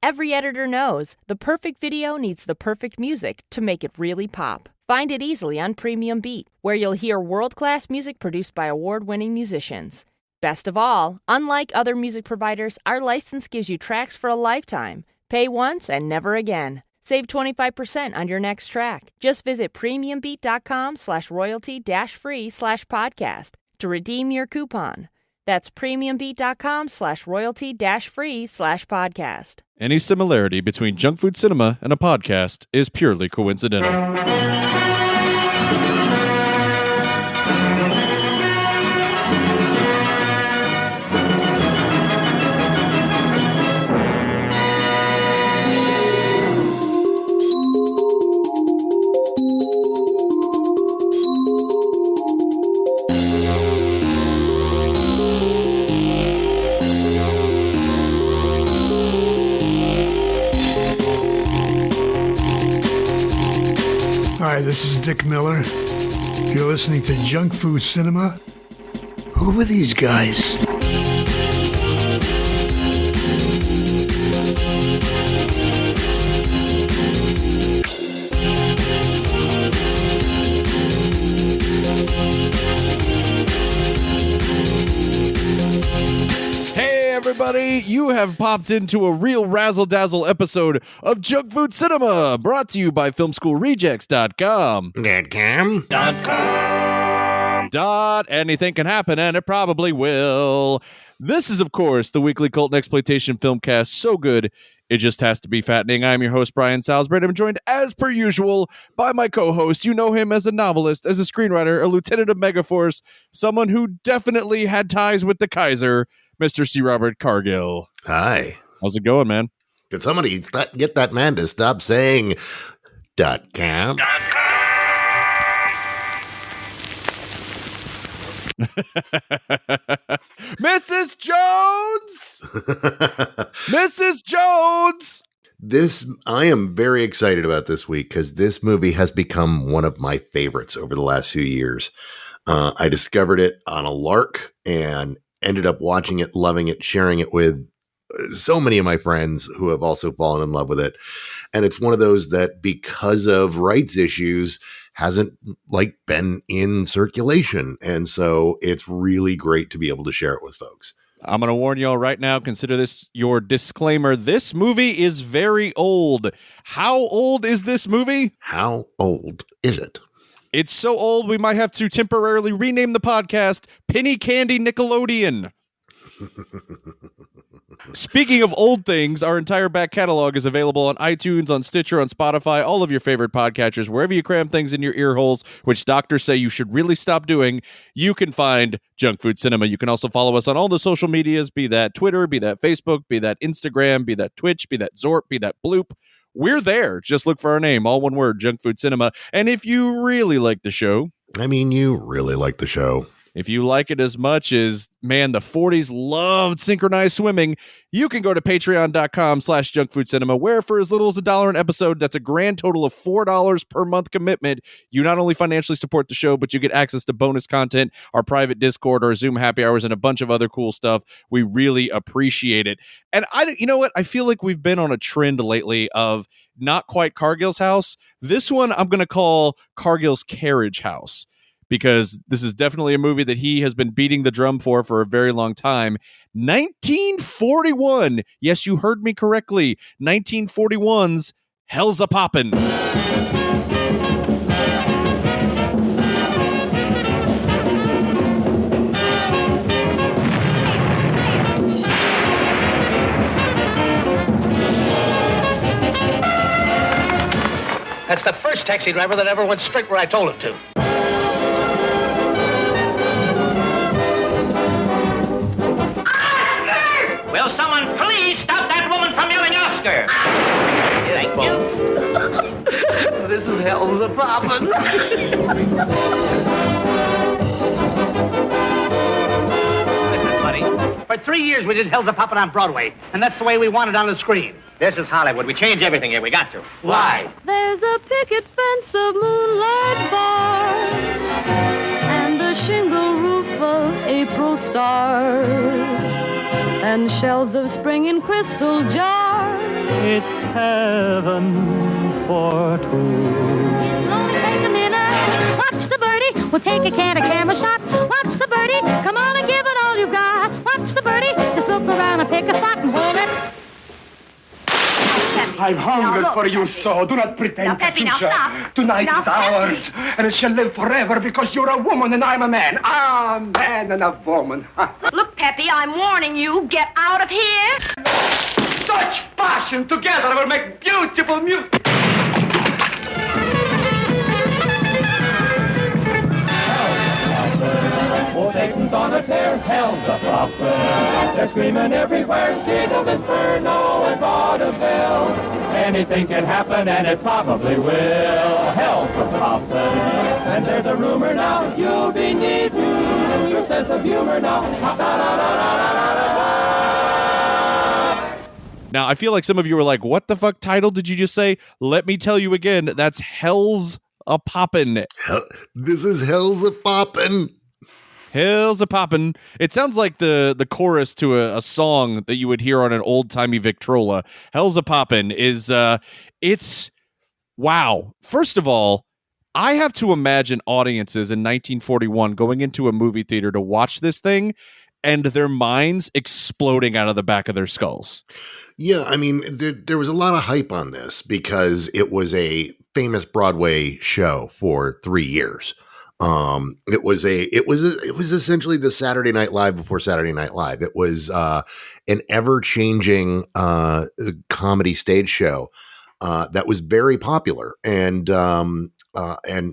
Every editor knows the perfect video needs the perfect music to make it really pop. Find it easily on Premium Beat, where you'll hear world-class music produced by award-winning musicians. Best of all, unlike other music providers, our license gives you tracks for a lifetime. Pay once and never again. Save 25% on your next track. Just visit premiumbeat.com/royalty-free/podcast to redeem your coupon. That's premiumbeat.com/royalty-free/podcast. Any similarity between junk food cinema and a podcast is purely coincidental. Hi, this is Dick Miller. You're listening to Junk Food Cinema. Who are these guys? Everybody, you have popped into a real razzle-dazzle episode of Junk Food Cinema, brought to you by FilmSchoolRejects.com. Anything can happen, and it probably will. This is, of course, the weekly cult and exploitation film cast, so good it just has to be fattening. I'm your host, Brian Salisbury. I'm joined, as per usual, by my co-host. You know him as a novelist, as a screenwriter, a lieutenant of Megaforce, someone who definitely had ties with the Kaiser, Mr. C. Robert Cargill. Hi. How's it going, man? Could somebody get that man to stop saying .com? Mrs. Jones! Mrs. Jones! I am very excited about this week because this movie has become one of my favorites over the last few years. I discovered it on a lark and ended up watching it, loving it, sharing it with so many of my friends who have also fallen in love with it. And it's one of those that, because of rights issues, hasn't been in circulation. And so it's really great to be able to share it with folks. I'm going to warn y'all right now, consider this your disclaimer. This movie is very old. How old is this movie? How old is it? It's so old, we might have to temporarily rename the podcast Penny Candy Nickelodeon. Speaking of old things, our entire back catalog is available on iTunes, on Stitcher, on Spotify, all of your favorite podcatchers, wherever you cram things in your ear holes, which doctors say you should really stop doing. You can find Junk Food Cinema. You can also follow us on all the social medias, be that Twitter, be that Facebook, be that Instagram, be that Twitch, be that Zorp, be that Bloop. We're there. Just look for our name, all one word, Junk Food Cinema. And if you really like the show... you really like the show. If you like it as much as, man, the 40s loved synchronized swimming, you can go to patreon.com/junkfoodcinema, where for as little as $1 an episode, that's a grand total of $4 per month commitment. You not only financially support the show, but you get access to bonus content, our private Discord, our Zoom happy hours, and a bunch of other cool stuff. We really appreciate it. And you know what? I feel like we've been on a trend lately of not quite Cargill's house. This one I'm going to call Cargill's Carriage House, because this is definitely a movie that he has been beating the drum for a very long time. 1941. Yes, you heard me correctly. 1941's Hell's a Poppin'. That's the first taxi driver that ever went straight where I told him to. Will someone please stop that woman from yelling Oscar? Thank you. This is Hell's a Poppin'. Listen, buddy. For 3 years we did Hell's a Poppin' on Broadway, and that's the way we want it on the screen. This is Hollywood. We change everything here. We got to. Why? There's a picket fence of moonlight bars and a shingle roof beautiful April stars and shelves of spring in crystal jars. It's heaven for two. It'll only take a minute. Watch the birdie. We'll take a can of camera shot. Watch the birdie. Come on and give it all you've got. Watch the birdie. Just look around and pick a spot and hold it. I've hungered for you so. Do not pretend, now, Peppy, Katusha. now stop. Tonight Now, is ours, and it shall live forever because you're a woman and I'm a man. A man and a woman. Look, Peppy, I'm warning you. Get out of here. Such passion together will make beautiful music. Oh, Satan's on a tear, hell's a poppin'. They're screaming everywhere, King of Inferno and vaudeville. Anything can happen, and it probably will. Hell's a poppin'. And there's a rumor now, you'll be needing your sense of humor now. Now, I feel like some of you were like, what the fuck title did you just say? Let me tell you again, that's Hell's a Poppin'. This is Hell's a Poppin'. Hell's a Poppin'. It sounds like the chorus to a song that you would hear on an old-timey Victrola. Hell's a Poppin' is, it's, wow. First of all, I have to imagine audiences in 1941 going into a movie theater to watch this thing and their minds exploding out of the back of their skulls. Yeah, I mean, there was a lot of hype on this because it was a famous Broadway show for 3 years. It was essentially the Saturday Night Live before Saturday Night Live. It was an ever-changing comedy stage show that was very popular, and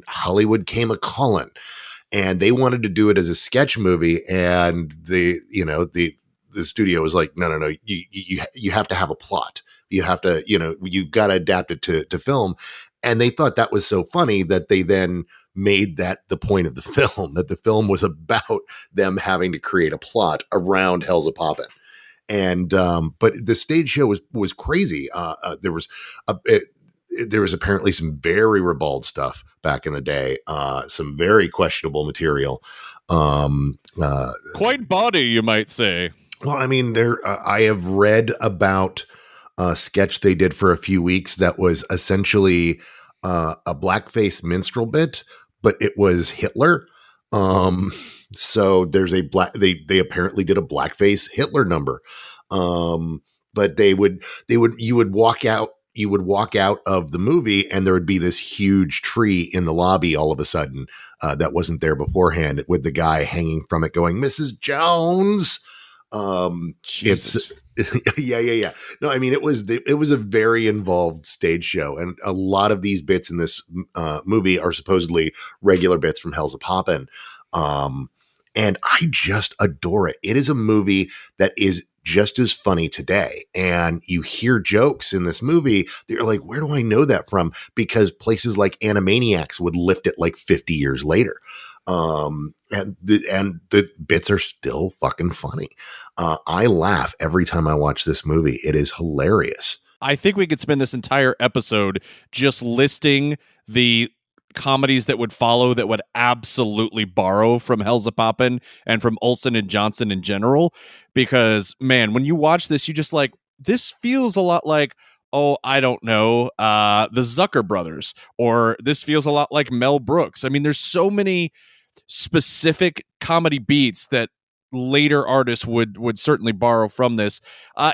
Hollywood came a-calling, and they wanted to do it as a sketch movie, and the studio was like, no, you have to have a plot. You have to, you've got to adapt it to film. And they thought that was so funny that they then made that the point of the film, that the film was about them having to create a plot around Hell's a Poppin'. And, but the stage show was crazy. There was apparently some very ribald stuff back in the day, some very questionable material. Quite bawdy, you might say. Well, I mean, I have read about a sketch they did for a few weeks that was essentially a blackface minstrel bit, but it was Hitler. So there's they apparently did a blackface Hitler number. But you would walk out of the movie and there would be this huge tree in the lobby all of a sudden that wasn't there beforehand, with the guy hanging from it going, "Mrs. Jones." Jesus. Yeah. No, I mean, it was a very involved stage show, and a lot of these bits in this movie are supposedly regular bits from Hell's a Poppin'. And I just adore it. It is a movie that is just as funny today. And you hear jokes in this movie that you're like, where do I know that from? Because places like Animaniacs would lift it like 50 years later. And the bits are still fucking funny. I laugh every time I watch this movie. It is hilarious. I think we could spend this entire episode just listing the comedies that would follow that would absolutely borrow from Hell's a Poppin' and from Olsen and Johnson in general. Because, man, when you watch this, you just like, this feels a lot like, oh, I don't know, the Zucker brothers, or this feels a lot like Mel Brooks. I mean, there's so many specific comedy beats that later artists would certainly borrow from this.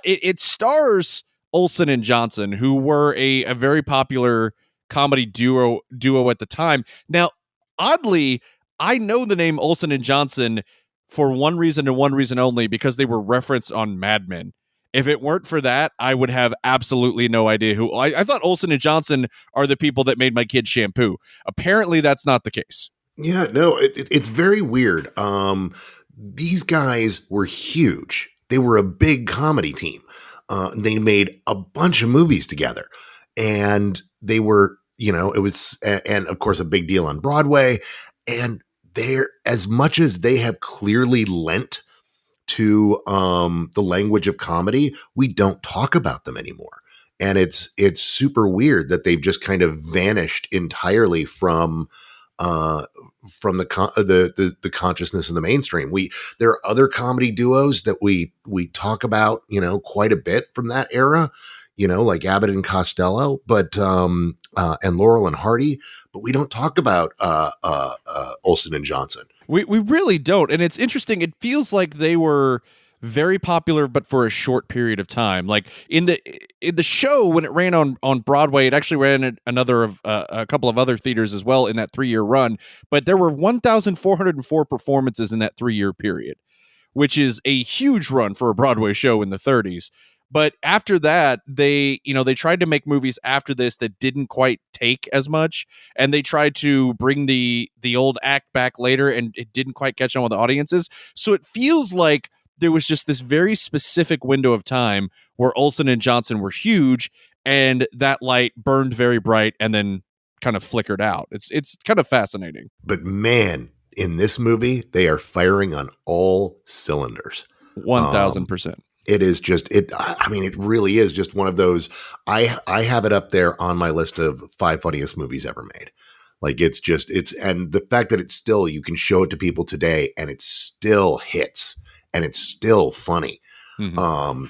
It stars Olsen and Johnson, who were a very popular comedy duo at the time. Now, oddly, I know the name Olsen and Johnson for one reason and one reason only, because they were referenced on Mad Men. If it weren't for that, I would have absolutely no idea who. I thought Olsen and Johnson are the people that made my kids shampoo. Apparently, that's not the case. Yeah, no, it's very weird. These guys were huge. They were a big comedy team. They made a bunch of movies together, and they were, it was, and of course, a big deal on Broadway. And they're, as much as they have clearly lent to the language of comedy, we don't talk about them anymore. And it's super weird that they've just kind of vanished entirely from from the consciousness of the mainstream. There are other comedy duos that we talk about, quite a bit from that era, like Abbott and Costello, but and Laurel and Hardy, but we don't talk about Olsen and Johnson. We really don't, and it's interesting. It feels like they were very popular, but for a short period of time. Like in the show, when it ran on Broadway, it actually ran at a couple of other theaters as well in that 3-year run. But there were 1,404 performances in that 3-year period, which is a huge run for a Broadway show in the 30s. But after that, they tried to make movies after this that didn't quite take as much, and they tried to bring the old act back later, and it didn't quite catch on with the audiences. So it feels like there was just this very specific window of time where Olsen and Johnson were huge, and that light burned very bright and then kind of flickered out. It's kind of fascinating. But man, in this movie, they are firing on all cylinders. 1,000%. It is just it really is just one of those. I have it up there on my list of 5 funniest movies ever made. Like and the fact that it's still, you can show it to people today and it still hits and it's still funny. Mm-hmm.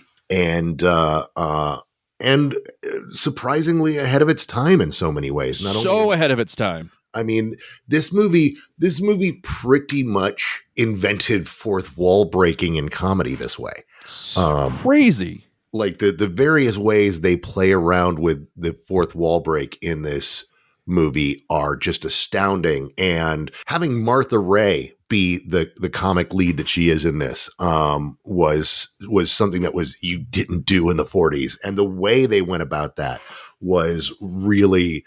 And surprisingly ahead of its time in so many ways. Ahead of its time. I mean, this movie pretty much invented fourth wall breaking in comedy this way. Crazy. Like the various ways they play around with the fourth wall break in this movie are just astounding. And having Martha Ray be the comic lead that she is in this was something that you didn't do in the 40s. And the way they went about that was really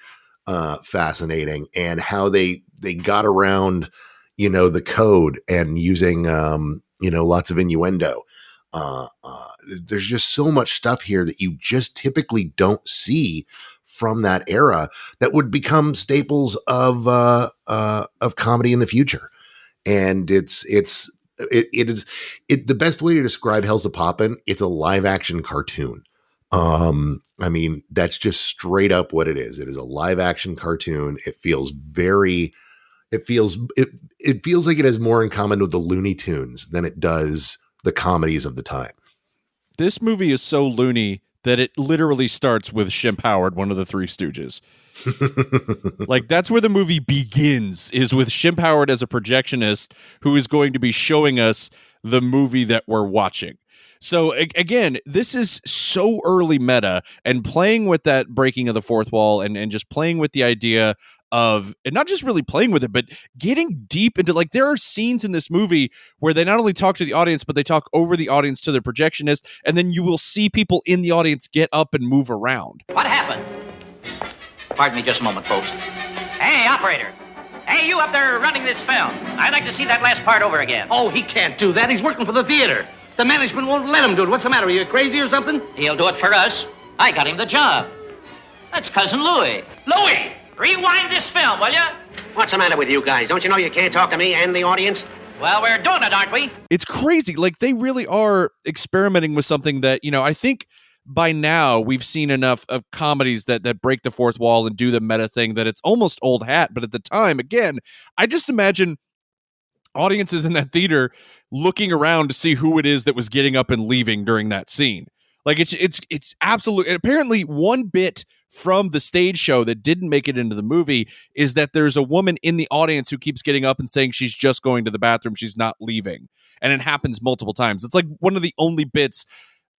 fascinating, and how they got around, the code and using, lots of innuendo. There's just so much stuff here that you just typically don't see from that era that would become staples of comedy in the future. And it is the best way to describe Hell's a Poppin'. It's a live action cartoon. I mean, that's just straight up what it is. It is a live action cartoon. It feels like it has more in common with the Looney Tunes than it does the comedies of the time. This movie is so loony that it literally starts with Shemp Howard, one of the Three Stooges. Like, that's where the movie begins, is with Shemp Howard as a projectionist who is going to be showing us the movie that we're watching. So again, this is so early meta, and playing with that breaking of the fourth wall and just playing with the idea of, and not just really playing with it, but getting deep into, like, there are scenes in this movie where they not only talk to the audience, but they talk over the audience to the projectionist, and then you will see people in the audience get up and move around. What happened? Pardon me just a moment, folks. Hey, operator. Hey, you up there running this film. I'd like to see that last part over again. Oh, he can't do that. He's working for the theater. The management won't let him do it. What's the matter? Are you crazy or something? He'll do it for us. I got him the job. That's Cousin Louie. Louie, rewind this film, will you? What's the matter with you guys? Don't you know you can't talk to me and the audience? Well, we're doing it, aren't we? It's crazy. Like, they really are experimenting with something that, I think by now we've seen enough of comedies that break the fourth wall and do the meta thing that it's almost old hat. But at the time, again, I just imagine audiences in that theater looking around to see who it is that was getting up and leaving during that scene. Like, it's absolute. And apparently one bit from the stage show that didn't make it into the movie is that there's a woman in the audience who keeps getting up and saying she's just going to the bathroom. She's not leaving. And it happens multiple times. It's like one of the only bits,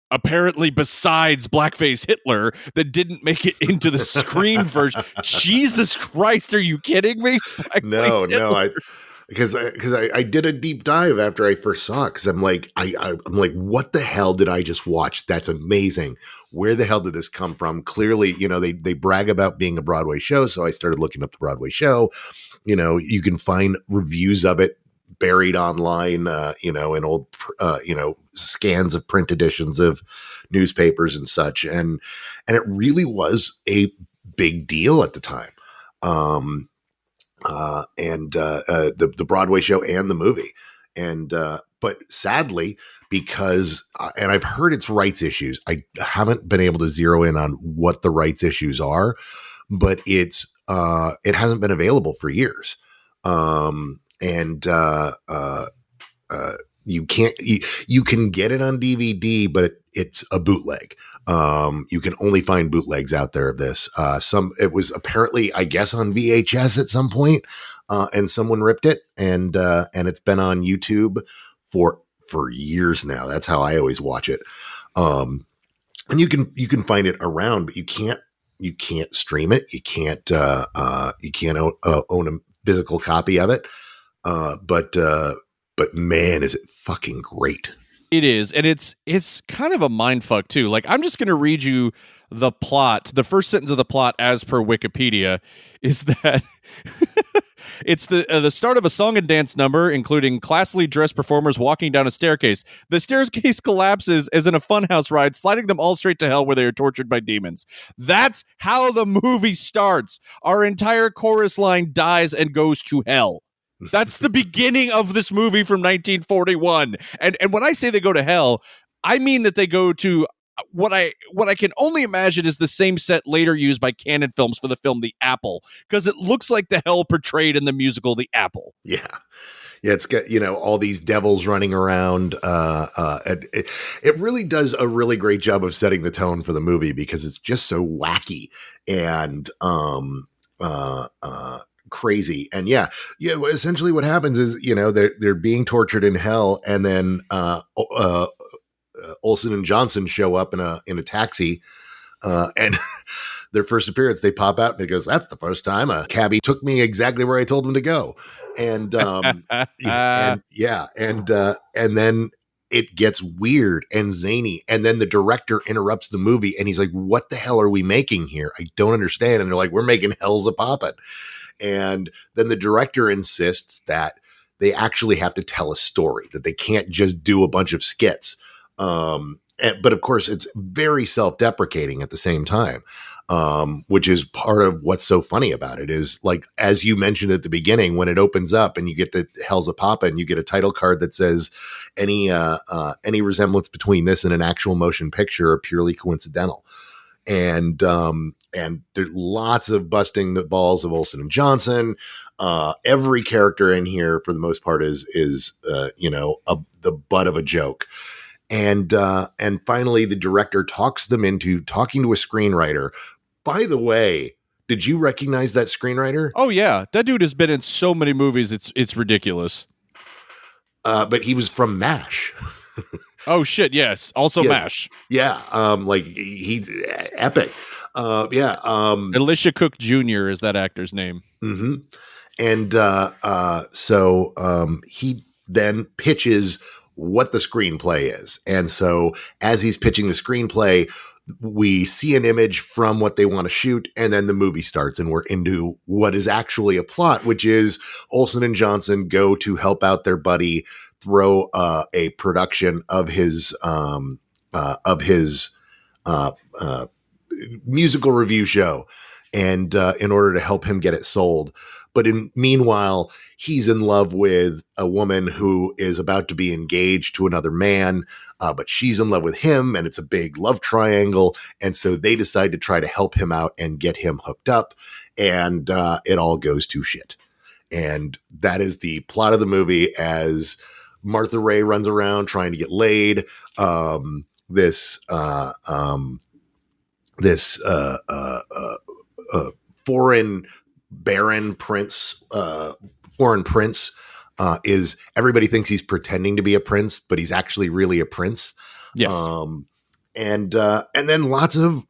apparently besides Blackface Hitler, that didn't make it into the screen version. Jesus Christ, are you kidding me? No, because I did a deep dive after I first saw it, because I'm like, what the hell did I just watch? That's amazing. Where the hell did this come from? Clearly, they brag about being a Broadway show, so I started looking up the Broadway show. You can find reviews of it buried online, in old, scans of print editions of newspapers and such, and it really was a big deal at the time. The Broadway show and the movie. But sadly, because, and I've heard it's rights issues, I haven't been able to zero in on what the rights issues are, but it hasn't been available for years. You can't, you can get it on DVD, but it's a bootleg. You can only find bootlegs out there of this. It was apparently, I guess, on VHS at some point, and someone ripped it, and it's been on YouTube for years now. That's how I always watch it. And you can find it around, but you can't stream it. You can't own a physical copy of it. But man, is it fucking great. It is. And it's kind of a mindfuck too. Like, I'm just going to read you the plot. The first sentence of the plot, as per Wikipedia, is that it's the start of a song and dance number, including classily dressed performers walking down a staircase. The staircase collapses as in a funhouse ride, sliding them all straight to hell where they are tortured by demons. That's how the movie starts. Our entire chorus line dies and goes to hell. That's the beginning of this movie from 1941. And when I say they go to hell, I mean that they go to what I can only imagine is the same set later used by Cannon Films for the film The Apple, because it looks like the hell portrayed in the musical The Apple. Yeah. Yeah, it's got, all these devils running around. It really does a really great job of setting the tone for the movie, because it's just so wacky and crazy. And yeah, essentially what happens is, they're being tortured in hell, and then Olsen and Johnson show up in a taxi, and their first appearance, they pop out and it goes, "That's the first time a cabbie took me exactly where I told him to go." And and then it gets weird and zany, and then the director interrupts the movie and he's like, "What the hell are we making here? I don't understand." And they're like, "We're making Hell's a Poppin'." And then the director insists that they actually have to tell a story, that they can't just do a bunch of skits. But of course, it's very self-deprecating at the same time, which is part of what's so funny about it. Is like, as you mentioned at the beginning, when it opens up and you get the Hell's a Papa, and you get a title card that says any resemblance between this and an actual motion picture are purely coincidental. And there's lots of busting the balls of Olsen and Johnson. Every character in here, for the most part, is the butt of a joke. And finally, the director talks them into talking to a screenwriter. By the way, did you recognize that screenwriter? Oh yeah, that dude has been in so many movies. It's ridiculous. But he was from MASH. Oh shit! Yes, also yes. MASH. Yeah, he's epic. Elisha Cook Jr. is that actor's name. Mm-hmm. And so he then pitches what the screenplay is. And so as he's pitching the screenplay, we see an image from what they want to shoot, and then the movie starts, and we're into what is actually a plot, which is Olsen and Johnson go to help out their buddy throw a production of his musical review show, and in order to help him get it sold. But meanwhile, he's in love with a woman who is about to be engaged to another man, but she's in love with him, and it's a big love triangle. And so they decide to try to help him out and get him hooked up, and it all goes to shit. And that is the plot of the movie, as Martha Ray runs around trying to get laid. This foreign baron prince, foreign prince, is, everybody thinks he's pretending to be a prince, but he's actually really a prince. Yes. And then lots of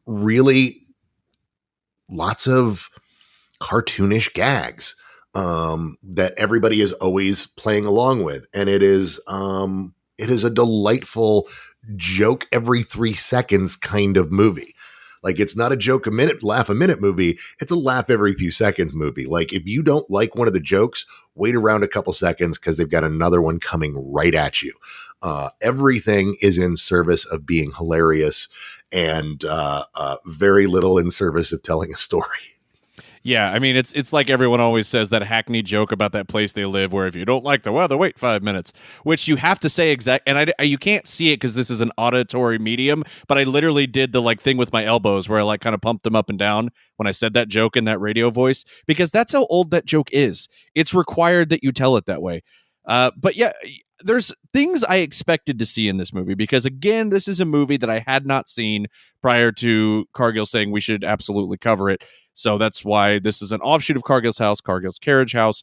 cartoonish gags, that everybody is always playing along with. And it is a delightful joke every 3 seconds kind of movie. Like, it's not a joke a minute, laugh a minute movie. It's a laugh every few seconds movie. Like, if you don't like one of the jokes, wait around a couple seconds, because they've got another one coming right at you. Everything is in service of being hilarious, and very little in service of telling a story. Yeah, I mean, it's like everyone always says that hackney joke about that place they live, where if you don't like the weather, wait 5 minutes. Which you have to say and you can't see it because this is an auditory medium. But I literally did the like thing with my elbows, where I like kind of pumped them up and down when I said that joke in that radio voice, because that's how old that joke is. It's required that you tell it that way. But yeah, there's things I expected to see in this movie, because again, this is a movie that I had not seen prior to Cargill saying we should absolutely cover it. So that's why this is an offshoot of Cargill's House, Cargill's Carriage House.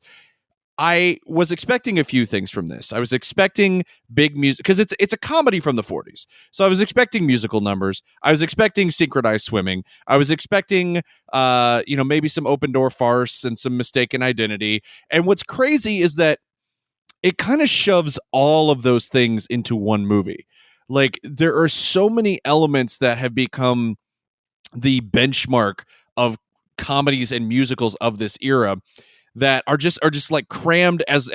I was expecting a few things from this. I was expecting big music, because it's a comedy from the 40s. So I was expecting musical numbers. I was expecting synchronized swimming. I was expecting, maybe some open door farce and some mistaken identity. And what's crazy is that it kind of shoves all of those things into one movie. Like, there are so many elements that have become the benchmark of comedies and musicals of this era that are just like crammed as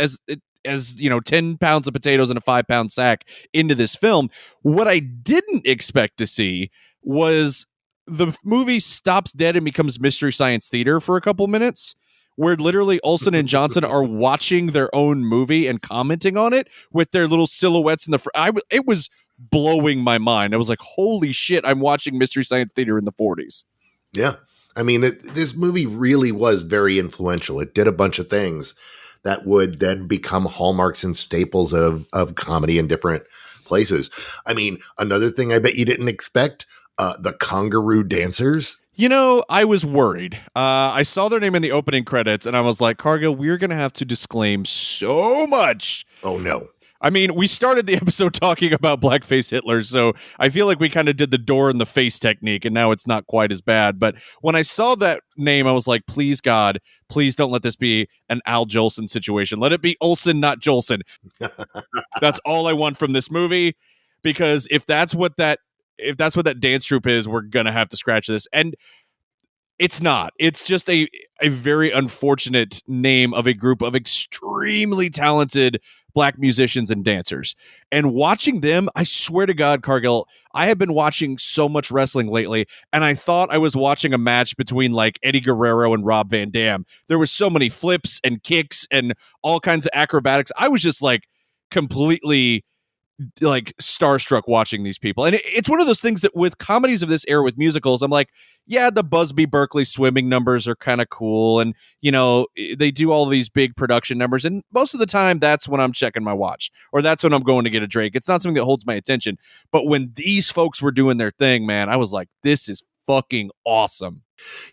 10 pounds of potatoes in a 5-pound sack into this film. What I didn't expect to see was the movie stops dead and becomes Mystery Science Theater for a couple minutes, where literally Olsen and Johnson are watching their own movie and commenting on it with their little silhouettes in the it was blowing my mind. I was like, holy shit, I'm watching Mystery Science Theater in the 40s. Yeah. I mean, this movie really was very influential. It did a bunch of things that would then become hallmarks and staples of comedy in different places. I mean, another thing I bet you didn't expect, the Kangaroo Dancers. I was worried. I saw their name in the opening credits, and I was like, Cargill, we're going to have to disclaim so much. Oh, no. I mean, we started the episode talking about blackface Hitler, so I feel like we kind of did the door in the face technique, and now it's not quite as bad. But when I saw that name, I was like, please, God, please don't let this be an Al Jolson situation. Let it be Olsen, not Jolson. That's all I want from this movie, because if that's what that dance troupe is, we're going to have to scratch this. And it's not. It's just a very unfortunate name of a group of extremely talented Black musicians and dancers. And watching them, I swear to God, Cargill, I have been watching so much wrestling lately, and I thought I was watching a match between like Eddie Guerrero and Rob Van Dam. There was so many flips and kicks and all kinds of acrobatics. I was just like completely like starstruck watching these people. And it's one of those things that with comedies of this era, with musicals, I'm like, yeah, the Busby Berkeley swimming numbers are kind of cool, and they do all these big production numbers, and most of the time that's when I'm checking my watch, or that's when I'm going to get a drink. It's not something that holds my attention. But when these folks were doing their thing, man, I was like, this is fucking awesome.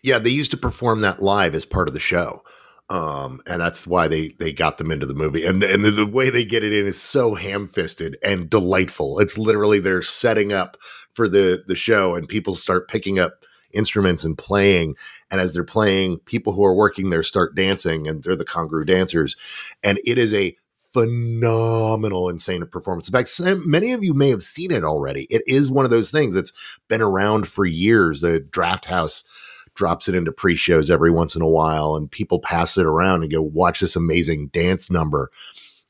Yeah, they used to perform that live as part of the show. And that's why they got them into the movie. And the way they get it in is so ham-fisted and delightful. It's literally they're setting up for the show, and people start picking up instruments and playing. And as they're playing, people who are working there start dancing, and they're the Kangaroo Dancers. And it is a phenomenal, insane performance. In fact, many of you may have seen it already. It is one of those things that's been around for years. The Draft House drops it into pre-shows every once in a while, and people pass it around and go, watch this amazing dance number.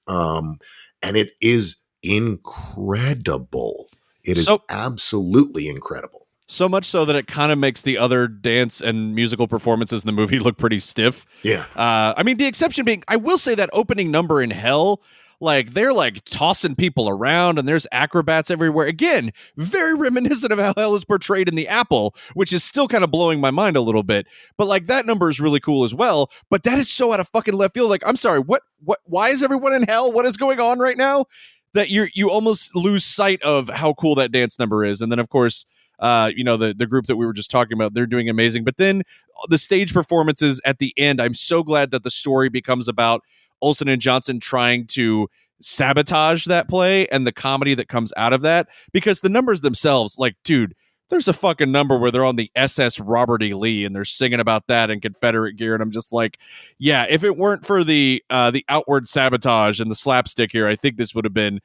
And it is incredible. It is absolutely incredible. So much so that it kind of makes the other dance and musical performances in the movie look pretty stiff. Yeah. I mean, the exception being, I will say that opening number in Hell, like they're like tossing people around and there's acrobats everywhere. Again, very reminiscent of how Hell is portrayed in The Apple, which is still kind of blowing my mind a little bit. But like that number is really cool as well. But that is so out of fucking left field. Like, I'm sorry, what, why is everyone in hell? What is going on right now? That you almost lose sight of how cool that dance number is. And then of course, the group that we were just talking about, they're doing amazing. But then the stage performances at the end, I'm so glad that the story becomes about Olsen and Johnson trying to sabotage that play and the comedy that comes out of that, because the numbers themselves, like, dude, there's a fucking number where they're on the SS Robert E. Lee and they're singing about that in Confederate gear. And I'm just like, yeah, if it weren't for the outward sabotage and the slapstick here, I think this would have been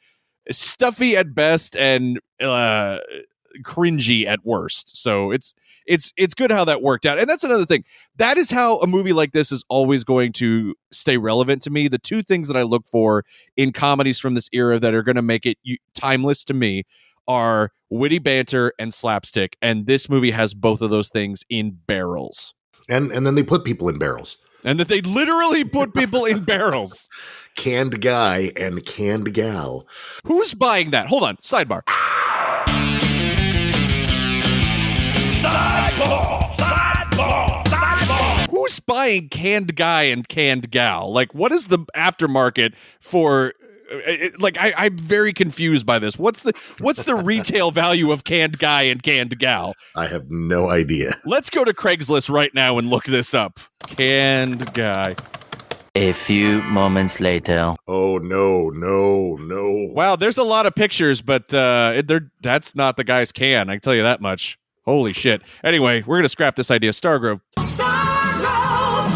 stuffy at best and cringy at worst. So it's good how that worked out. And that's another thing. That is how a movie like this is always going to stay relevant to me. The two things that I look for in comedies from this era that are going to make it timeless to me are witty banter and slapstick. And this movie has both of those things in barrels. And then they put people in barrels. And that they literally put people in barrels. Canned guy and canned gal. Who's buying that? Hold on. Sidebar. Who's buying canned guy and canned gal? Like, what is the aftermarket for? I'm very confused by this. What's the retail value of canned guy and canned gal? I have no idea. Let's go to Craigslist right now and look this up. Canned guy. A few moments later. Oh, no. Wow, there's a lot of pictures, but that's not the guy's can. I can tell you that much. Holy shit. Anyway, we're going to scrap this idea. Stargrove.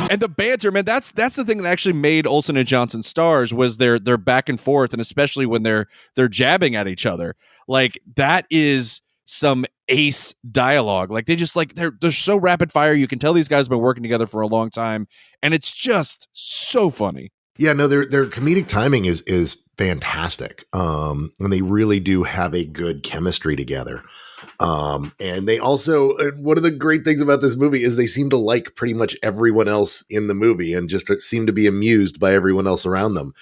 And the banter, man, that's the thing that actually made Olsen and Johnson stars was their back and forth, and especially when they're jabbing at each other. Like, that is some ace dialogue. Like, they just they're so rapid fire. You can tell these guys have been working together for a long time, and it's just so funny. Yeah, no, their comedic timing is fantastic. And they really do have a good chemistry together. And they also, one of the great things about this movie is they seem to like pretty much everyone else in the movie and just seem to be amused by everyone else around them.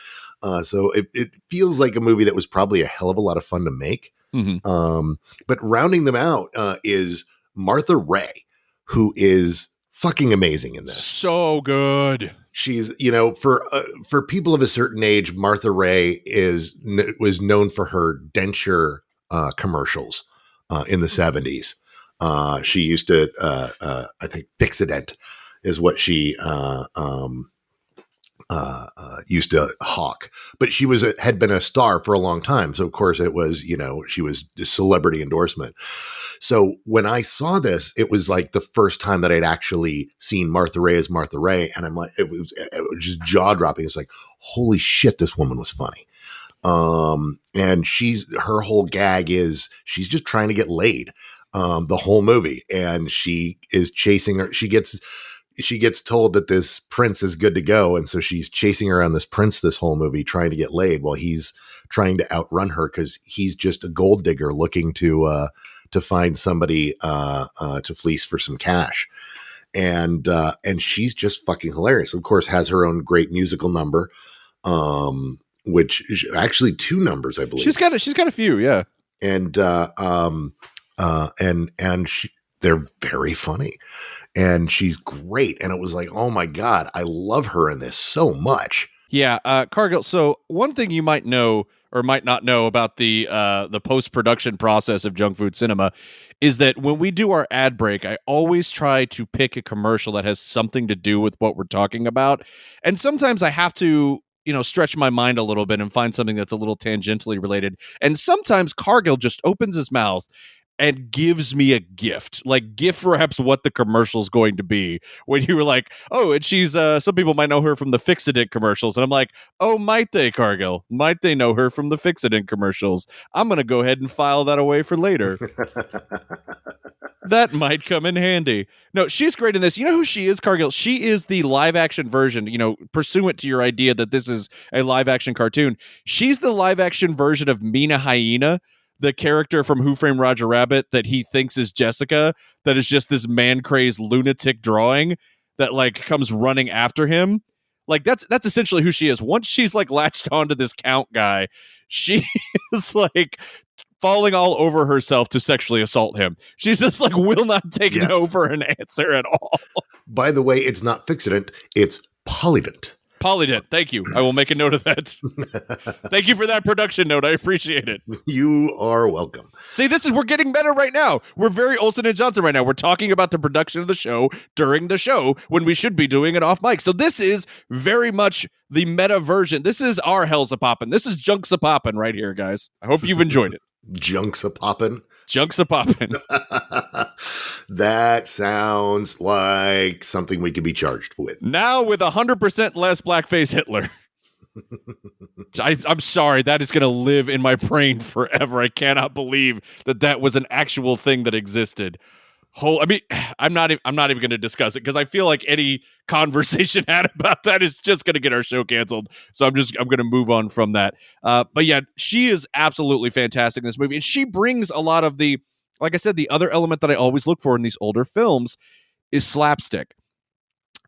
So it feels like a movie that was probably a hell of a lot of fun to make. Mm-hmm. But rounding them out is Martha Raye, who is fucking amazing in this. So good. She's, for people of a certain age, Martha Raye was known for her denture commercials. In the 70s. She used to, I think Fixodent is what she used to hawk, but she had been a star for a long time. So of course it was, she was a celebrity endorsement. So when I saw this, it was like the first time that I'd actually seen Martha Raye as Martha Raye. And I'm like, it was just jaw dropping. It's like, holy shit, this woman was funny. And her whole gag is she's just trying to get laid, the whole movie. And she is chasing her. She gets told that this prince is good to go. And so she's chasing around this prince this whole movie, trying to get laid while he's trying to outrun her. 'Cause he's just a gold digger looking to find somebody, to fleece for some cash. And she's just fucking hilarious. Of course, has her own great musical number. Which is actually 2 numbers, I believe. She's got a few, yeah. And they're very funny, and she's great. And it was like, oh my God, I love her in this so much. Yeah, Cargill. So one thing you might know or might not know about the post-production process of Junk Food Cinema is that when we do our ad break, I always try to pick a commercial that has something to do with what we're talking about. And sometimes I have to stretch my mind a little bit and find something that's a little tangentially related. And sometimes Cargill just opens his mouth and gives me a gift, like gift wraps what the commercial's going to be. When you were like, oh, and she's, some people might know her from the Fixodent commercials. And I'm like, oh, might they, Cargill? Might they know her from the Fixodent commercials? I'm going to go ahead and file that away for later. That might come in handy. No, she's great in this. You know who she is, Cargill? She is the live action version, pursuant to your idea that this is a live action cartoon. She's the live action version of Mina Hyena, the character from Who Framed Roger Rabbit that he thinks is Jessica, that is just this man-crazed lunatic drawing that comes running after him. That's essentially who she is. Once she's latched onto this Count guy, she is falling all over herself to sexually assault him. She's just will not take no for an answer at all. By the way, it's not Fixodent, it's Polydent. Polydent, thank you. I will make a note of that. Thank you for that production note. I appreciate it. You are welcome. See, we're getting meta right now. We're very Olsen and Johnson right now. We're talking about the production of the show during the show when we should be doing it off mic. So this is very much the meta version. This is our Hell's a Poppin'. This is Junk's a Poppin' right here, guys. I hope you've enjoyed it. Junk's a Poppin'? Junk's a Poppin'. That sounds like something we could be charged with. Now with 100% less blackface Hitler. I'm sorry, that is going to live in my brain forever. I cannot believe that was an actual thing that existed. I'm not even going to discuss it because I feel like any conversation had about that is just going to get our show canceled. So I'm going to move on from that. But yeah, she is absolutely fantastic in this movie, and she brings a lot of like I said, the other element that I always look for in these older films is slapstick.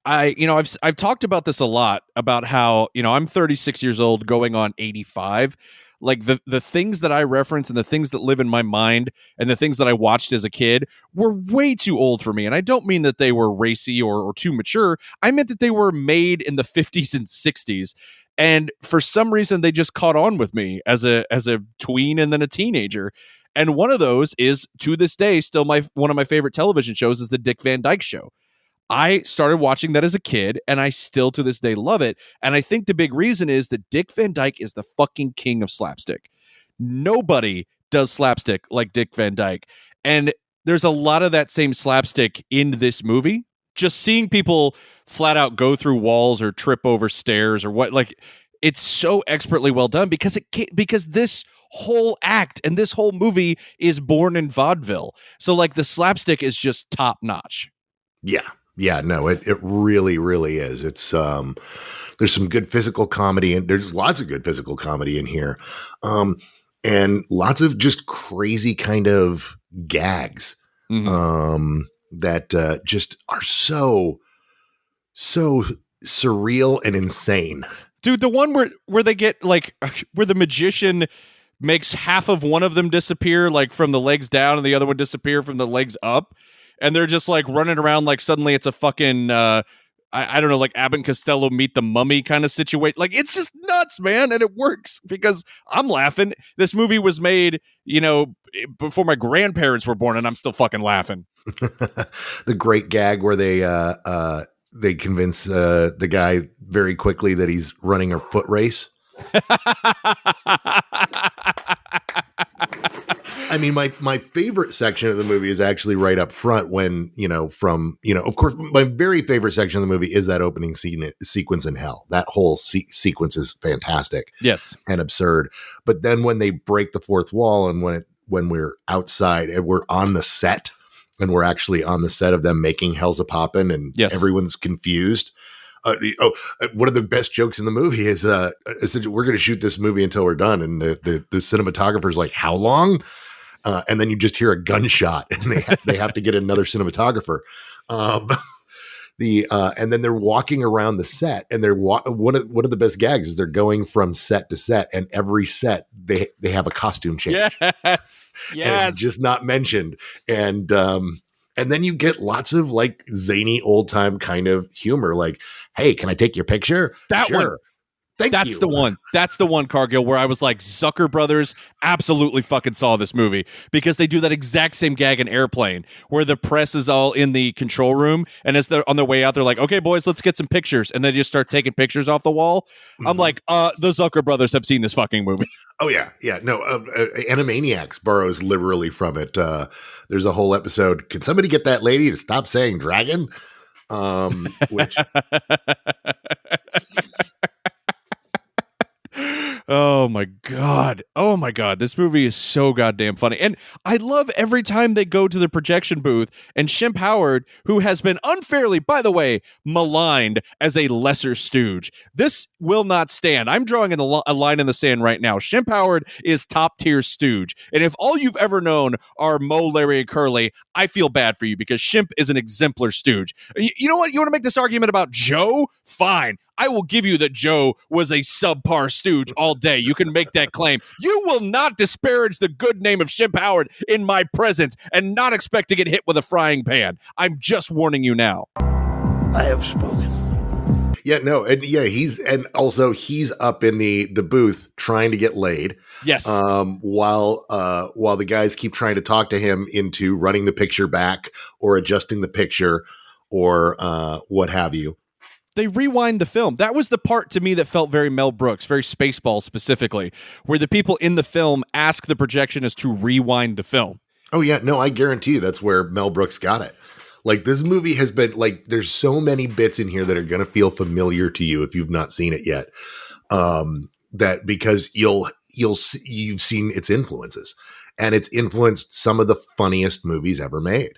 I've talked about this a lot about how, I'm 36 years old going on 85. Like the things that I reference and the things that live in my mind and the things that I watched as a kid were way too old for me. And I don't mean that they were racy or too mature. I meant that they were made in the 50s and 60s. And for some reason, they just caught on with me as a tween and then a teenager. And one of those is, to this day, still one of my favorite television shows is the Dick Van Dyke Show. I started watching that as a kid, and I still to this day love it. And I think the big reason is that Dick Van Dyke is the fucking king of slapstick. Nobody does slapstick like Dick Van Dyke. And there's a lot of that same slapstick in this movie. Just seeing people flat out go through walls or trip over stairs or what, like, it's so expertly well done because this whole act and this whole movie is born in vaudeville. So like the slapstick is just top notch. Yeah. Yeah, no, it really, really is. It's there's some good physical comedy, and there's lots of good physical comedy in here, and lots of just crazy kind of gags that just are so surreal and insane. Dude, the one where they get like where the magician makes half of one of them disappear, like from the legs down, and the other one disappear from the legs up. And they're just like running around like suddenly it's a fucking, I don't know, like Abbott and Costello meet the mummy kind of situation. Like, it's just nuts, man. And it works because I'm laughing. This movie was made, before my grandparents were born, and I'm still fucking laughing. The great gag where they convince the guy very quickly that he's running a foot race. I mean, my favorite section of the movie is actually right up front when, of course, my very favorite section of the movie is that opening sequence in hell. That whole sequence is fantastic. Yes. And absurd. But then when they break the fourth wall and when we're outside and we're on the set and we're actually on the set of them making Hell's a Poppin' and everyone's confused. One of the best jokes in the movie is we're going to shoot this movie until we're done. And the cinematographer's like, how long? And then you just hear a gunshot and they have to get another cinematographer. And then they're walking around the set and they're one of the best gags is they're going from set to set, and every set they have a costume change. Yes. And it's just not mentioned. And then you get lots of like zany old time kind of humor. Like, hey, can I take your picture? Sure. One. That's the one. That's the one, Cargill, where I was like, Zucker Brothers absolutely fucking saw this movie because they do that exact same gag in Airplane where the press is all in the control room, and as they're on their way out, they're like, okay, boys, let's get some pictures. And they just start taking pictures off the wall. Mm-hmm. I'm like, the Zucker Brothers have seen this fucking movie. Oh, yeah. Yeah. No, Animaniacs borrows liberally from it. There's a whole episode. Can somebody get that lady to stop saying dragon? Which... Oh my God. This movie is so goddamn funny. And I love every time they go to the projection booth and Shemp Howard, who has been unfairly, by the way, maligned as a lesser stooge. This will not stand. I'm drawing a line in the sand right now. Shemp Howard is top tier stooge. And if all you've ever known are Moe, Larry, and Curly, I feel bad for you because Shemp is an exemplar stooge. You know what? You want to make this argument about Joe? Fine. I will give you that Joe was a subpar stooge all day. You can make that claim. You will not disparage the good name of Shemp Howard in my presence and not expect to get hit with a frying pan. I'm just warning you now. I have spoken. Yeah, no, and yeah, he's up in the booth trying to get laid. Yes. While the guys keep trying to talk to him into running the picture back or adjusting the picture or what have you. They rewind the film. That was the part to me that felt very Mel Brooks, very Spaceballs specifically, where the people in the film ask the projectionist to rewind the film. Oh, yeah. No, I guarantee you that's where Mel Brooks got it. Like, this movie has been, like, there's so many bits in here that are going to feel familiar to you if you've not seen it yet. That because you've seen its influences. And it's influenced some of the funniest movies ever made.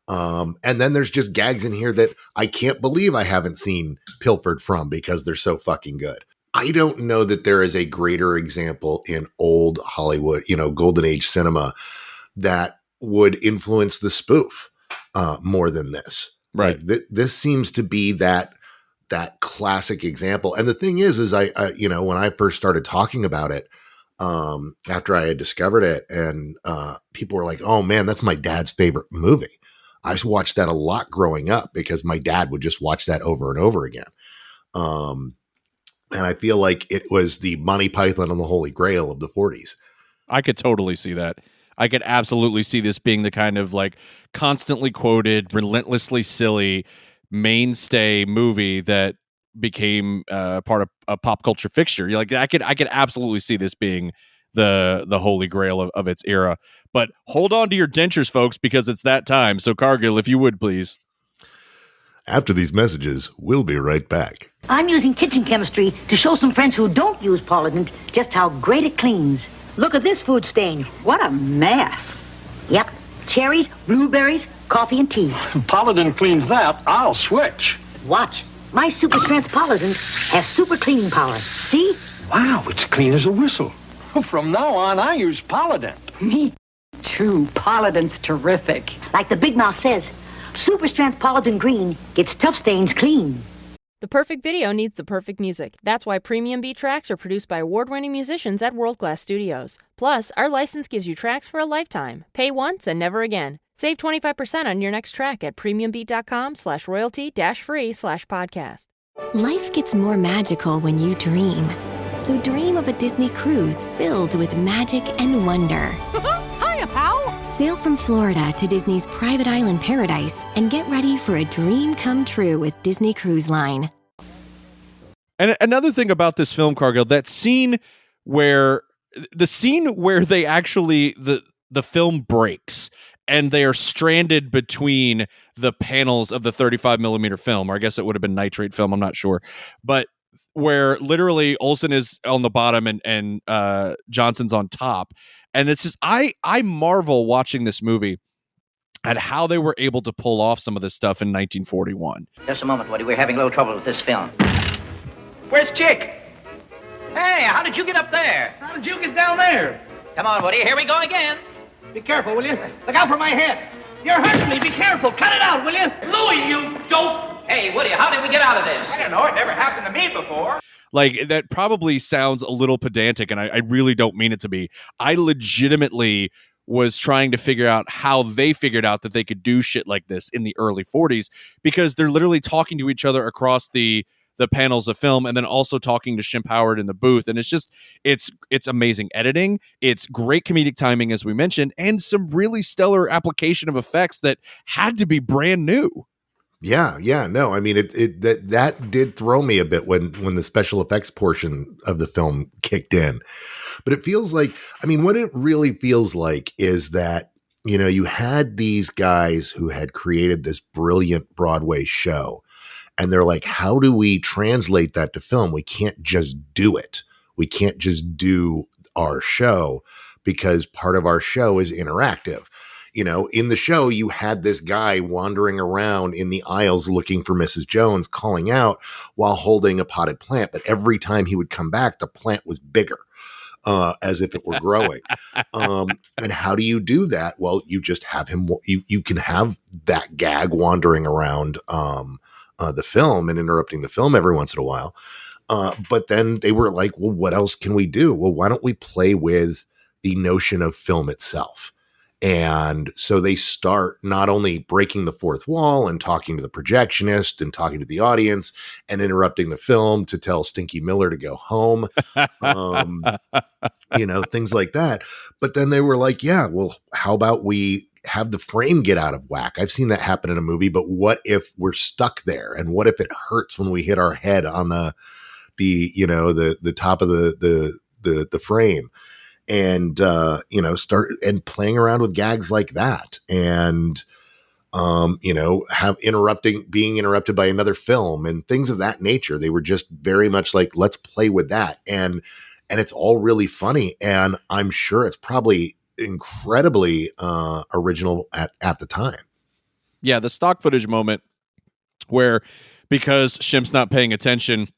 And then there's just gags in here that I can't believe I haven't seen pilfered from because they're so fucking good. I don't know that there is a greater example in old Hollywood, golden age cinema that would influence the spoof more than this. Right. Like this seems to be that classic example. And the thing is I when I first started talking about it, after I had discovered it, and people were like, "Oh man, that's my dad's favorite movie." I watched that a lot growing up because my dad would just watch that over and over again. And I feel like it was the Monty Python and the Holy Grail of the 40s. I could totally see that. I could absolutely see this being the kind of like constantly quoted, relentlessly silly mainstay movie that became part of a pop culture fixture. You're like, I could absolutely see this being the Holy Grail of its era. But hold on to your dentures, folks, because it's that time. So Cargill, if you would, please. After these messages, we'll be right back. I'm using kitchen chemistry to show some friends who don't use Polident just how great it cleans. Look at this food stain. What a mess. Yep. Cherries, blueberries, coffee, and tea. Polident cleans that. I'll switch. Watch. My super strength Polident has super cleaning power. See? Wow, it's clean as a whistle. From now on, I use Polident. Me too. Polident's terrific. Like the Big Mouth says, super strength Polident Green gets tough stains clean. The perfect video needs the perfect music. That's why premium beat tracks are produced by award-winning musicians at world-class studios. Plus, our license gives you tracks for a lifetime. Pay once and never again. Save 25% on your next track at premiumbeat.com/royalty-free/podcast. Life gets more magical when you dream. So dream of a Disney cruise filled with magic and wonder. Hiya, pal! Sail from Florida to Disney's private island paradise and get ready for a dream come true with Disney Cruise Line. And another thing about this film, Cargill, that scene where they actually the film breaks and they are stranded between the panels of the 35 millimeter film, or I guess it would have been nitrate film, I'm not sure, but where literally Olsen is on the bottom and Johnson's on top. And it's just, I marvel watching this movie at how they were able to pull off some of this stuff in 1941. Just a moment, Woody. We're having a little trouble with this film. Where's Chick? Hey, how did you get up there? How did you get down there? Come on, Woody. Here we go again. Be careful, will you? Look out for my head. You're hurting me. Be careful. Cut it out, will you? Louie, you dope! Hey, Woody, how did we get out of this? I don't know. It never happened to me before. Like, that probably sounds a little pedantic, and I really don't mean it to be. I legitimately was trying to figure out how they figured out that they could do shit like this in the early 40s, because they're literally talking to each other across the panels of film and then also talking to Shemp Howard in the booth. And it's just, it's amazing editing. It's great comedic timing, as we mentioned, and some really stellar application of effects that had to be brand new. Yeah, no. I mean, that did throw me a bit when the special effects portion of the film kicked in. But it feels like, I mean, what it really feels like is that, you know, you had these guys who had created this brilliant Broadway show, and they're like, how do we translate that to film? We can't just do it. We can't just do our show, because part of our show is interactive. You know, in the show, you had this guy wandering around in the aisles looking for Mrs. Jones, calling out while holding a potted plant. But every time he would come back, the plant was bigger, as if it were growing. And how do you do that? Well, you just have him. You can have that gag wandering around the film and interrupting the film every once in a while. But then they were like, well, what else can we do? Well, why don't we play with the notion of film itself? And so they start not only breaking the fourth wall and talking to the projectionist and talking to the audience and interrupting the film to tell Stinky Miller to go home, you know, things like that. But then they were like, yeah, well, how about we have the frame get out of whack? I've seen that happen in a movie, but what if we're stuck there? And what if it hurts when we hit our head on the top of the frame? And, you know, start and playing around with gags like that, and, you know, being interrupted by another film and things of that nature. They were just very much like, let's play with that. And it's all really funny. And I'm sure it's probably incredibly, original at the time. Yeah. The stock footage moment where, because Shemp's not paying attention,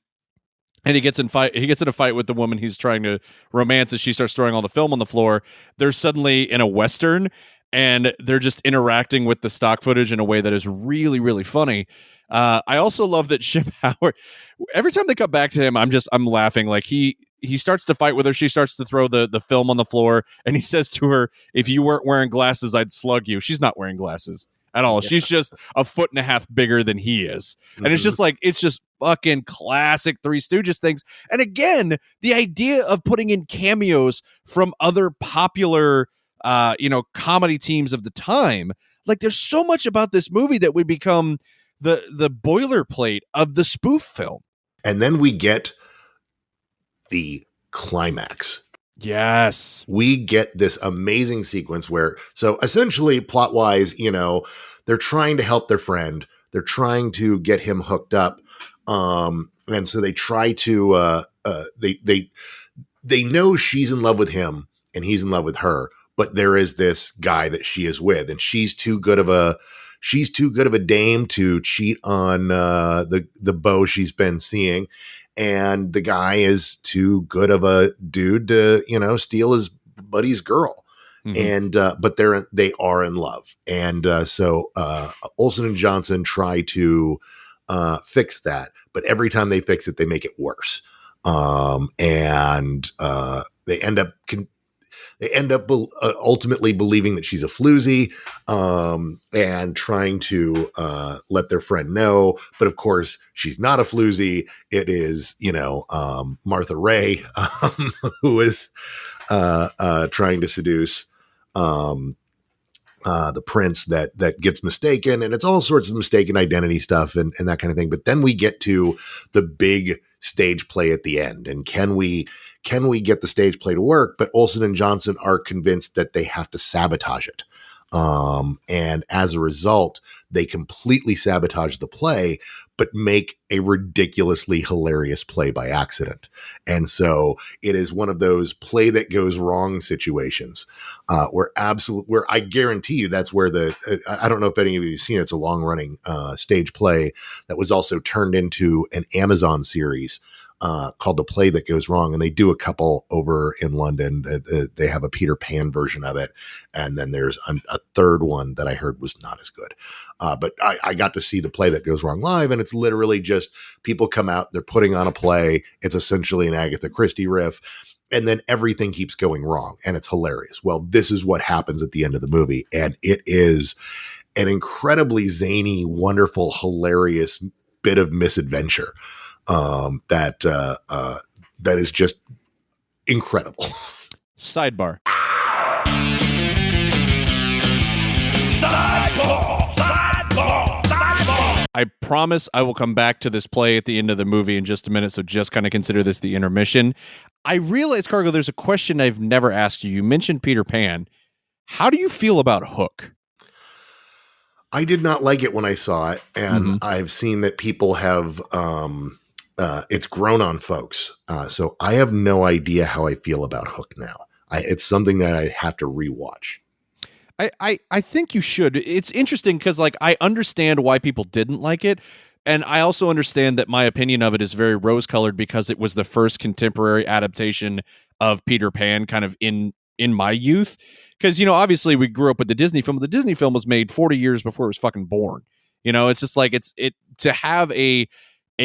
and he gets in a fight with the woman he's trying to romance as she starts throwing all the film on the floor. They're suddenly in a Western, and they're just interacting with the stock footage in a way that is really, really funny. I also love that Shim Howard, every time they cut back to him, I'm laughing. Like he starts to fight with her. She starts to throw the film on the floor, and he says to her, "If you weren't wearing glasses, I'd slug you." She's not wearing glasses at all. Yeah. She's just a foot and a half bigger than he is. And it's just fucking classic Three Stooges things. And again, the idea of putting in cameos from other popular, comedy teams of the time. Like, there's so much about this movie that would become the boilerplate of the spoof film. And then we get the climax. Yes. We get this amazing sequence where, so essentially plot wise, they're trying to help their friend. They're trying to get him hooked up. And so they try to, they know she's in love with him and he's in love with her, but there is this guy that she is with, and she's too good of a dame to cheat on, the beau she's been seeing. And the guy is too good of a dude to, steal his buddy's girl. Mm-hmm. And, but they are in love. And, so Olsen and Johnson try to, fix that, but every time they fix it, they make it worse. And they end up ultimately believing that she's a floozy, and trying to let their friend know. But of course, she's not a floozy. It is, Martha Ray, who is trying to seduce the prince that gets mistaken, and it's all sorts of mistaken identity stuff and that kind of thing. But then we get to the big stage play at the end, and can we get the stage play to work? But Olsen and Johnson are convinced that they have to sabotage it. And as a result, they completely sabotage the play, but make a ridiculously hilarious play by accident. And so it is one of those play that goes wrong situations, where I guarantee you that's where I don't know if any of you have seen it. It's a long running, stage play that was also turned into an Amazon series, called The Play That Goes Wrong. And they do a couple over in London. They have a Peter Pan version of it. And then there's a third one that I heard was not as good. But I got to see The Play That Goes Wrong live, and it's literally just people come out, they're putting on a play. It's essentially an Agatha Christie riff, and then everything keeps going wrong, and it's hilarious. Well, this is what happens at the end of the movie, and it is an incredibly zany, wonderful, hilarious bit of misadventure. That is just incredible. Sidebar. I promise I will come back to this play at the end of the movie in just a minute, so just kind of consider this the intermission. I realize, Cargo, there's a question I've never asked you. You mentioned Peter Pan. How do you feel about Hook? I did not like it when I saw it, and I've seen that people have... it's grown on folks. So I have no idea how I feel about Hook now. It's something that I have to rewatch. I think you should. It's interesting because, like, I understand why people didn't like it. And I also understand that my opinion of it is very rose-colored because it was the first contemporary adaptation of Peter Pan kind of in my youth. Because, obviously we grew up with the Disney film. The Disney film was made 40 years before it was fucking born. It's just like to have a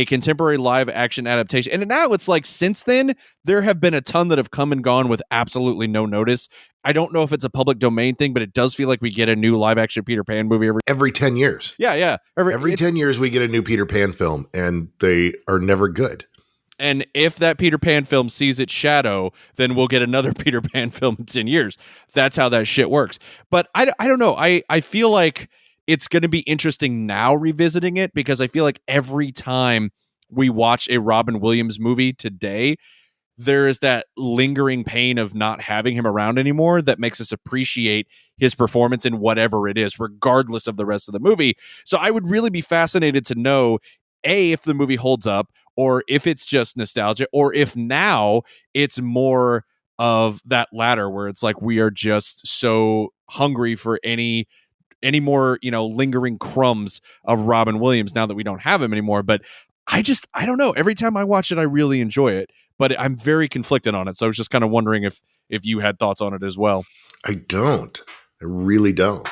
contemporary live action adaptation. And now it's like, since then, there have been a ton that have come and gone with absolutely no notice. I don't know if it's a public domain thing, but it does feel like we get a new live action Peter Pan movie every 10 years. Yeah. Every 10 years we get a new Peter Pan film, and they are never good. And if that Peter Pan film sees its shadow, then we'll get another Peter Pan film in 10 years. That's how that shit works. But I don't know. I feel like it's going to be interesting now revisiting it, because I feel like every time we watch a Robin Williams movie today, there is that lingering pain of not having him around anymore that makes us appreciate his performance in whatever it is, regardless of the rest of the movie. So I would really be fascinated to know, A, if the movie holds up, or if it's just nostalgia, or if now it's more of that latter where it's like we are just so hungry for any more, lingering crumbs of Robin Williams now that we don't have him anymore. But I don't know. Every time I watch it, I really enjoy it, but I'm very conflicted on it. So I was just kind of wondering if you had thoughts on it as well. I don't. I really don't.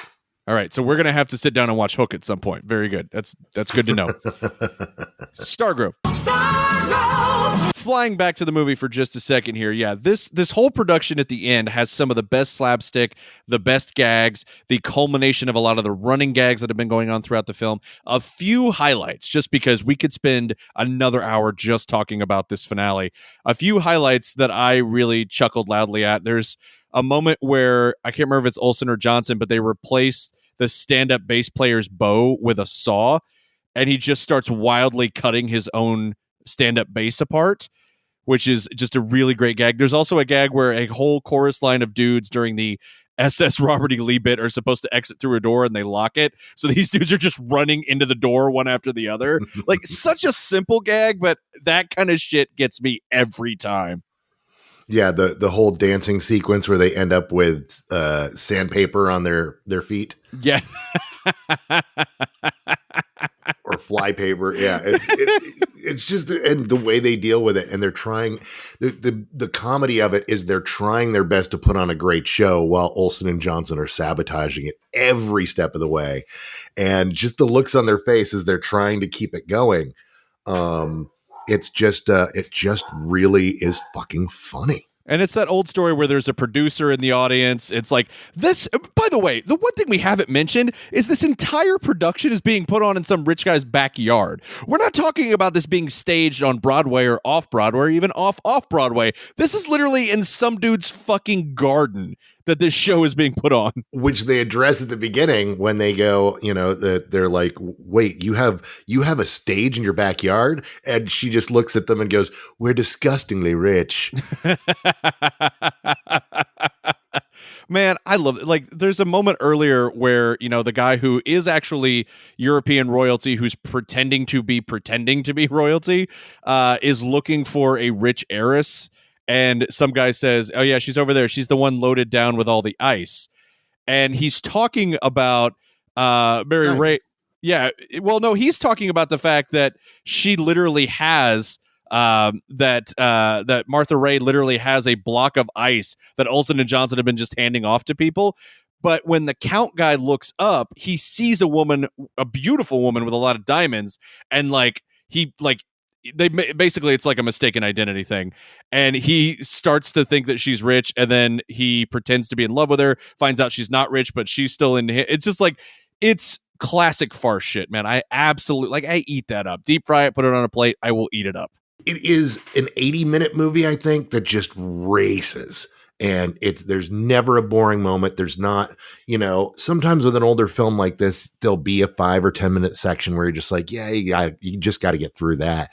All right, so we're gonna have to sit down and watch Hook at some point. Very good. That's good to know. Stargrove. Flying back to the movie for just a second here. Yeah, this whole production at the end has some of the best slapstick, the best gags, the culmination of a lot of the running gags that have been going on throughout the film. A few highlights, just because we could spend another hour just talking about this finale. A few highlights that I really chuckled loudly at. There's a moment where I can't remember if it's Olsen or Johnson, but they replace the stand-up bass player's bow with a saw, and he just starts wildly cutting his own stand-up bass apart, which is just a really great gag. There's also a gag where a whole chorus line of dudes during the SS Robert E. Lee bit are supposed to exit through a door and they lock it. So these dudes are just running into the door one after the other. Like, such a simple gag, but that kind of shit gets me every time. Yeah, the whole dancing sequence where they end up with sandpaper on their feet. Yeah. Or flypaper. Yeah. It's just, and the way they deal with it, and they're trying, the comedy of it is they're trying their best to put on a great show while Olsen and Johnson are sabotaging it every step of the way. And just the looks on their face as they're trying to keep it going. It just really is fucking funny. And it's that old story where there's a producer in the audience. It's like this. By the way, the one thing we haven't mentioned is this entire production is being put on in some rich guy's backyard. We're not talking about this being staged on Broadway or off Broadway or even off Broadway. This is literally in some dude's fucking garden that this show is being put on. Which they address at the beginning when they go, they're like, wait, you have a stage in your backyard? And she just looks at them and goes, we're disgustingly rich. Man, I love it. Like, there's a moment earlier where, the guy who is actually European royalty, who's pretending to be royalty, is looking for a rich heiress. And some guy says, oh, yeah, she's over there. She's the one loaded down with all the ice. And he's talking about Mary Ray. Yeah. Well, no, he's talking about the fact that she literally has that Martha Ray literally has a block of ice that Olsen and Johnson have been just handing off to people. But when the count guy looks up, he sees a beautiful woman with a lot of diamonds. And it's like a mistaken identity thing, and he starts to think that she's rich, and then he pretends to be in love with her, finds out she's not rich, but she's still in him. It's just like, it's classic farce shit, man. I absolutely, I eat that up. Deep fry it, put it on a plate, I will eat it up. It is an 80-minute movie, I think, that just races. And there's never a boring moment. There's not, sometimes with an older film like this, there'll be a 5 or 10 minute section where you're just like, yeah, you just got to get through that.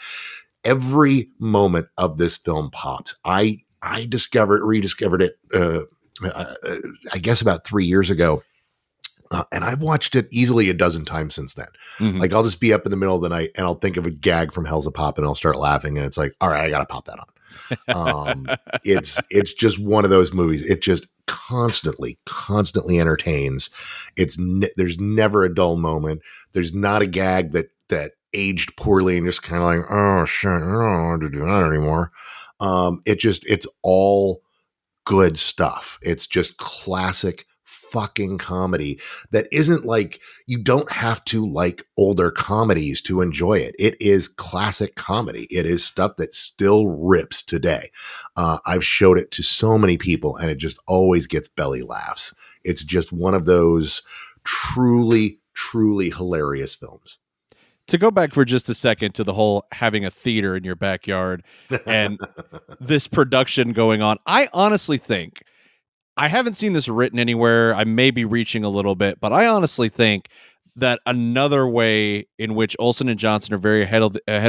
Every moment of this film pops. I rediscovered it, I guess about 3 years ago. And I've watched it easily a dozen times since then. Mm-hmm. Like, I'll just be up in the middle of the night and I'll think of a gag from Hell's a Pop and I'll start laughing. And it's like, all right, I got to pop that on. It's just one of those movies. It just constantly entertains. There's never a dull moment. There's not a gag that aged poorly and just kind of like, oh shit, I don't want to do that anymore. It's all good stuff. It's just classic fucking comedy that isn't like, you don't have to like older comedies to enjoy it. It is classic comedy. It is stuff that still rips today. I've showed it to so many people and it just always gets belly laughs. It's just one of those truly hilarious films. To go back for just a second to the whole having a theater in your backyard and this production going on, I honestly think, I haven't seen this written anywhere, I may be reaching a little bit, but I honestly think that another way in which Olsen and Johnson are very ahead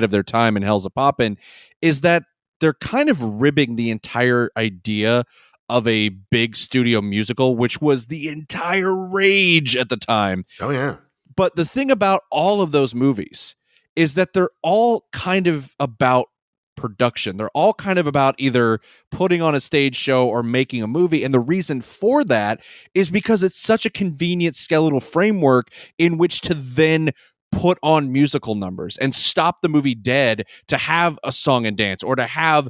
of their time in Hell's a Poppin' is that they're kind of ribbing the entire idea of a big studio musical, which was the entire rage at the time. Oh, yeah. But the thing about all of those movies is that they're all kind of about production. They're all kind of about either putting on a stage show or making a movie. And the reason for that is because it's such a convenient skeletal framework in which to then put on musical numbers and stop the movie dead to have a song and dance or to have,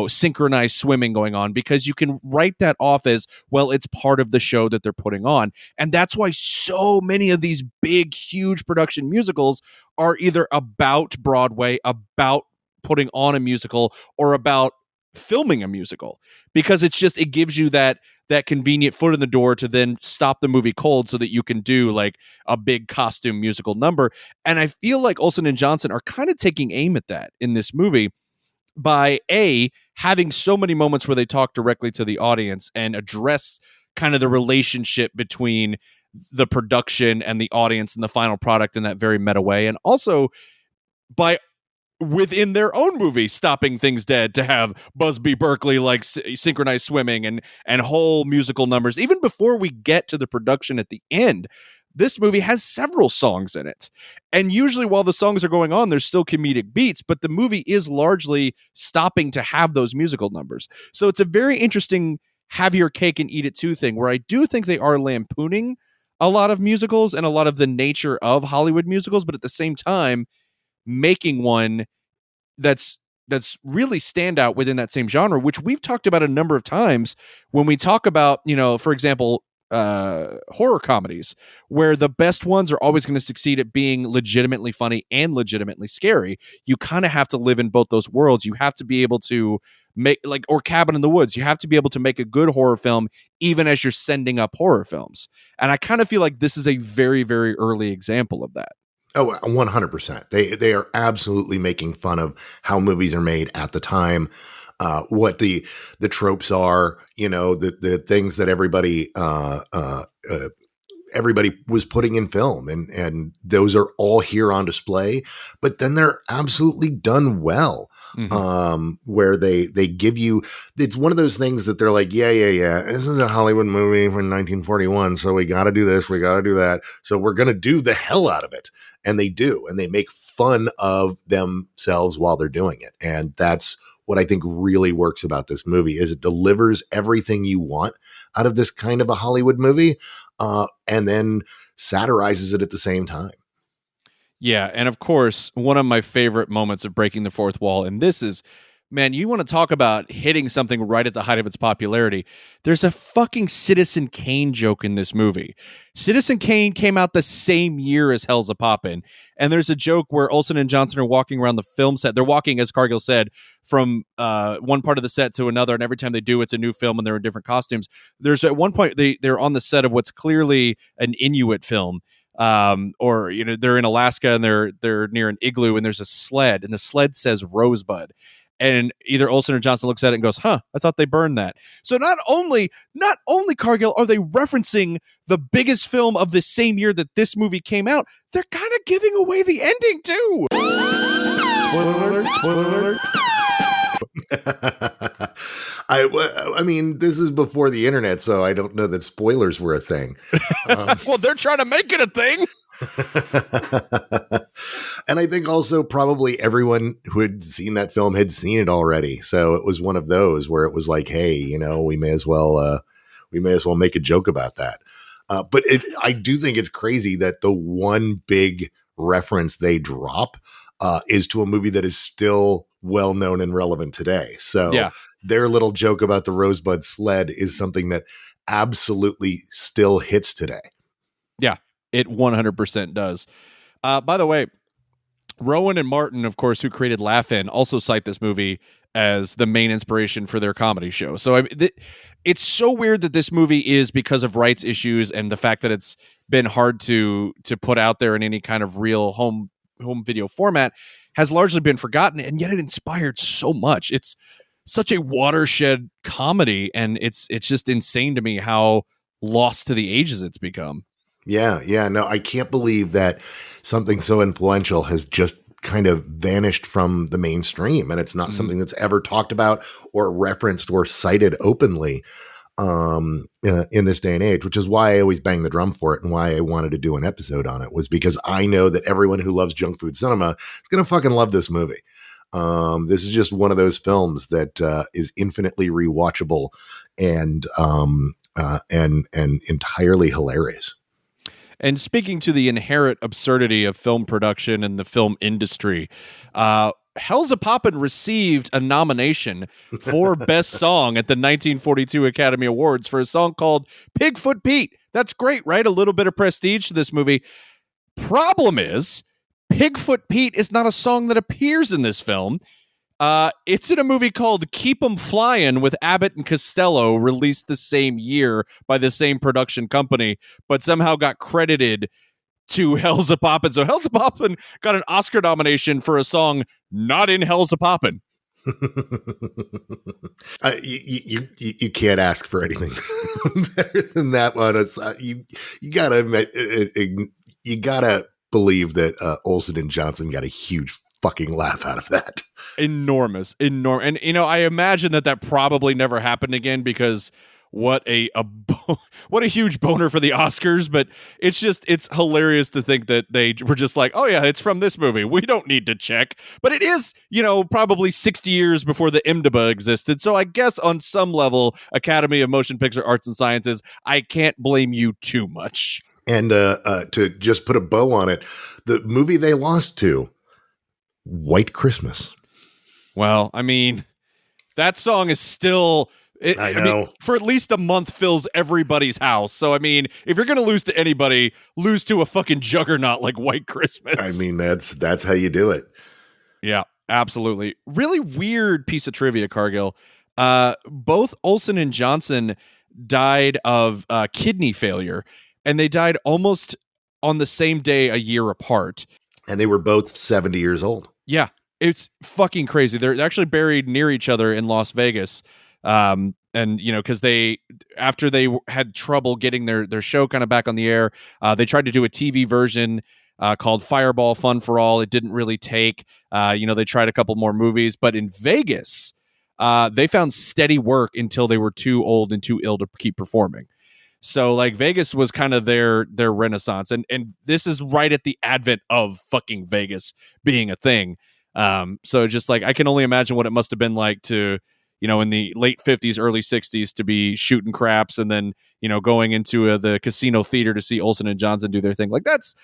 synchronized swimming going on, because you can write that off as, well, it's part of the show that they're putting on. And that's why so many of these big, huge production musicals are either about Broadway, about putting on a musical, or about filming a musical, because it gives you that convenient foot in the door to then stop the movie cold so that you can do like a big costume musical number. And I feel like Olsen and Johnson are kind of taking aim at that in this movie by having so many moments where they talk directly to the audience and address kind of the relationship between the production and the audience and the final product in that very meta way. And also by within their own movie stopping things dead to have Busby Berkeley like synchronized swimming and whole musical numbers. Even before we get to the production at the end, this movie has several songs in it. And usually while the songs are going on, there's still comedic beats, but the movie is largely stopping to have those musical numbers. So it's a very interesting have your cake and eat it too thing, where I do think they are lampooning a lot of musicals and a lot of the nature of Hollywood musicals, but at the same time, making one that's really standout within that same genre, which we've talked about a number of times when we talk about, for example, horror comedies, where the best ones are always going to succeed at being legitimately funny and legitimately scary. You kind of have to live in both those worlds. You have to be able to make or Cabin in the Woods. You have to be able to make a good horror film even as you're sending up horror films. And I kind of feel like this is a very, very early example of that. Oh, 100%. They are absolutely making fun of how movies are made at the time, what the tropes are, the things that everybody was putting in film, and those are all here on display. But then they're absolutely done well, where they give you. It's one of those things that they're like, yeah. This is a Hollywood movie from 1941, so we got to do this, we got to do that, so we're gonna do the hell out of it, and they do, and they make fun of themselves while they're doing it, and that's what I think really works about this movie. Is it delivers everything you want out of this kind of a Hollywood movie, and then satirizes it at the same time. Yeah, and of course, one of my favorite moments of breaking the fourth wall, and this is, man, you want to talk about hitting something right at the height of its popularity. There's a fucking Citizen Kane joke in this movie. Citizen Kane came out the same year as Hell's a Poppin', and there's a joke where Olsen and Johnson are walking around the film set. They're walking, as Cargill said, from one part of the set to another, and every time they do, it's a new film, and they're in different costumes. There's at one point they're on the set of what's clearly an Inuit film, or they're in Alaska and they're near an igloo, and there's a sled, and the sled says Rosebud. And either Olsen or Johnson looks at it and goes, I thought they burned that. So not only Cargill are they referencing the biggest film of the same year that this movie came out, they're kind of giving away the ending too. Spoiler alert. I mean, this is before the internet, so I don't know that spoilers were a thing. Well, they're trying to make it a thing. And I think also probably everyone who had seen that film had seen it already. So it was one of those where it was like, hey, we may as well make a joke about that. But I do think it's crazy that the one big reference they drop is to a movie that is still well known and relevant today. So yeah. Their little joke about the Rosebud sled is something that absolutely still hits today. Yeah, it 100% does. By the way, Rowan and Martin, of course, who created Laugh-In, also cite this movie as the main inspiration for their comedy show. So it's so weird that this movie is, because of rights issues and the fact that it's been hard to put out there in any kind of real home video format, has largely been forgotten, and yet it inspired so much. It's such a watershed comedy, and it's just insane to me how lost to the ages it's become. Yeah. No, I can't believe that something so influential has just kind of vanished from the mainstream, and it's not something that's ever talked about or referenced or cited openly in this day and age, which is why I always bang the drum for it, and why I wanted to do an episode on it, was because I know that everyone who loves junk food cinema is going to fucking love this movie. This is just one of those films that is infinitely rewatchable and entirely hilarious. And speaking to the inherent absurdity of film production and the film industry, Hell's a Poppin' received a nomination for Best Song at the 1942 Academy Awards for a song called Pigfoot Pete. That's great, right? A little bit of prestige to this movie. Problem is, Pigfoot Pete is not a song that appears in this film. It's in a movie called Keep 'Em Flyin' with Abbott and Costello, released the same year by the same production company, but somehow got credited to Hell's a Poppin'. So Hell's a Poppin' got an Oscar nomination for a song not in Hell's a Poppin'. You can't ask for anything better than that one. You gotta believe that Olsen and Johnson got a huge fucking laugh out of that. Enormous. And I imagine that probably never happened again, because what a huge boner for the Oscars. But it's hilarious to think that they were just like, oh yeah, it's from this movie, we don't need to check. But it is, probably 60 years before the IMDb existed. So I guess on some level, Academy of Motion Picture Arts and Sciences, I can't blame you too much. And to just put a bow on it, the movie they lost to, White Christmas. Well, I mean, that song is still... I know. For at least a month fills everybody's house. So, I mean, if you're going to lose to anybody, lose to a fucking juggernaut like White Christmas. I mean, that's how you do it. Yeah, absolutely. Really weird piece of trivia, Cargill. Both Olsen and Johnson died of kidney failure, and they died almost on the same day, a year apart. And they were both 70 years old. Yeah, it's fucking crazy. They're actually buried near each other in Las Vegas. And because after they had trouble getting their show kind of back on the air, they tried to do a TV version called Fireball Fun for All. It didn't really take. They tried a couple more movies, but in Vegas, they found steady work until they were too old and too ill to keep performing. So like Vegas was kind of their renaissance, and this is right at the advent of fucking Vegas being a thing. So just like I can only imagine what it must have been like to, in the late 50s, early 60s, to be shooting craps and then, going into the casino theater to see Olsen and Johnson do their thing. Like that's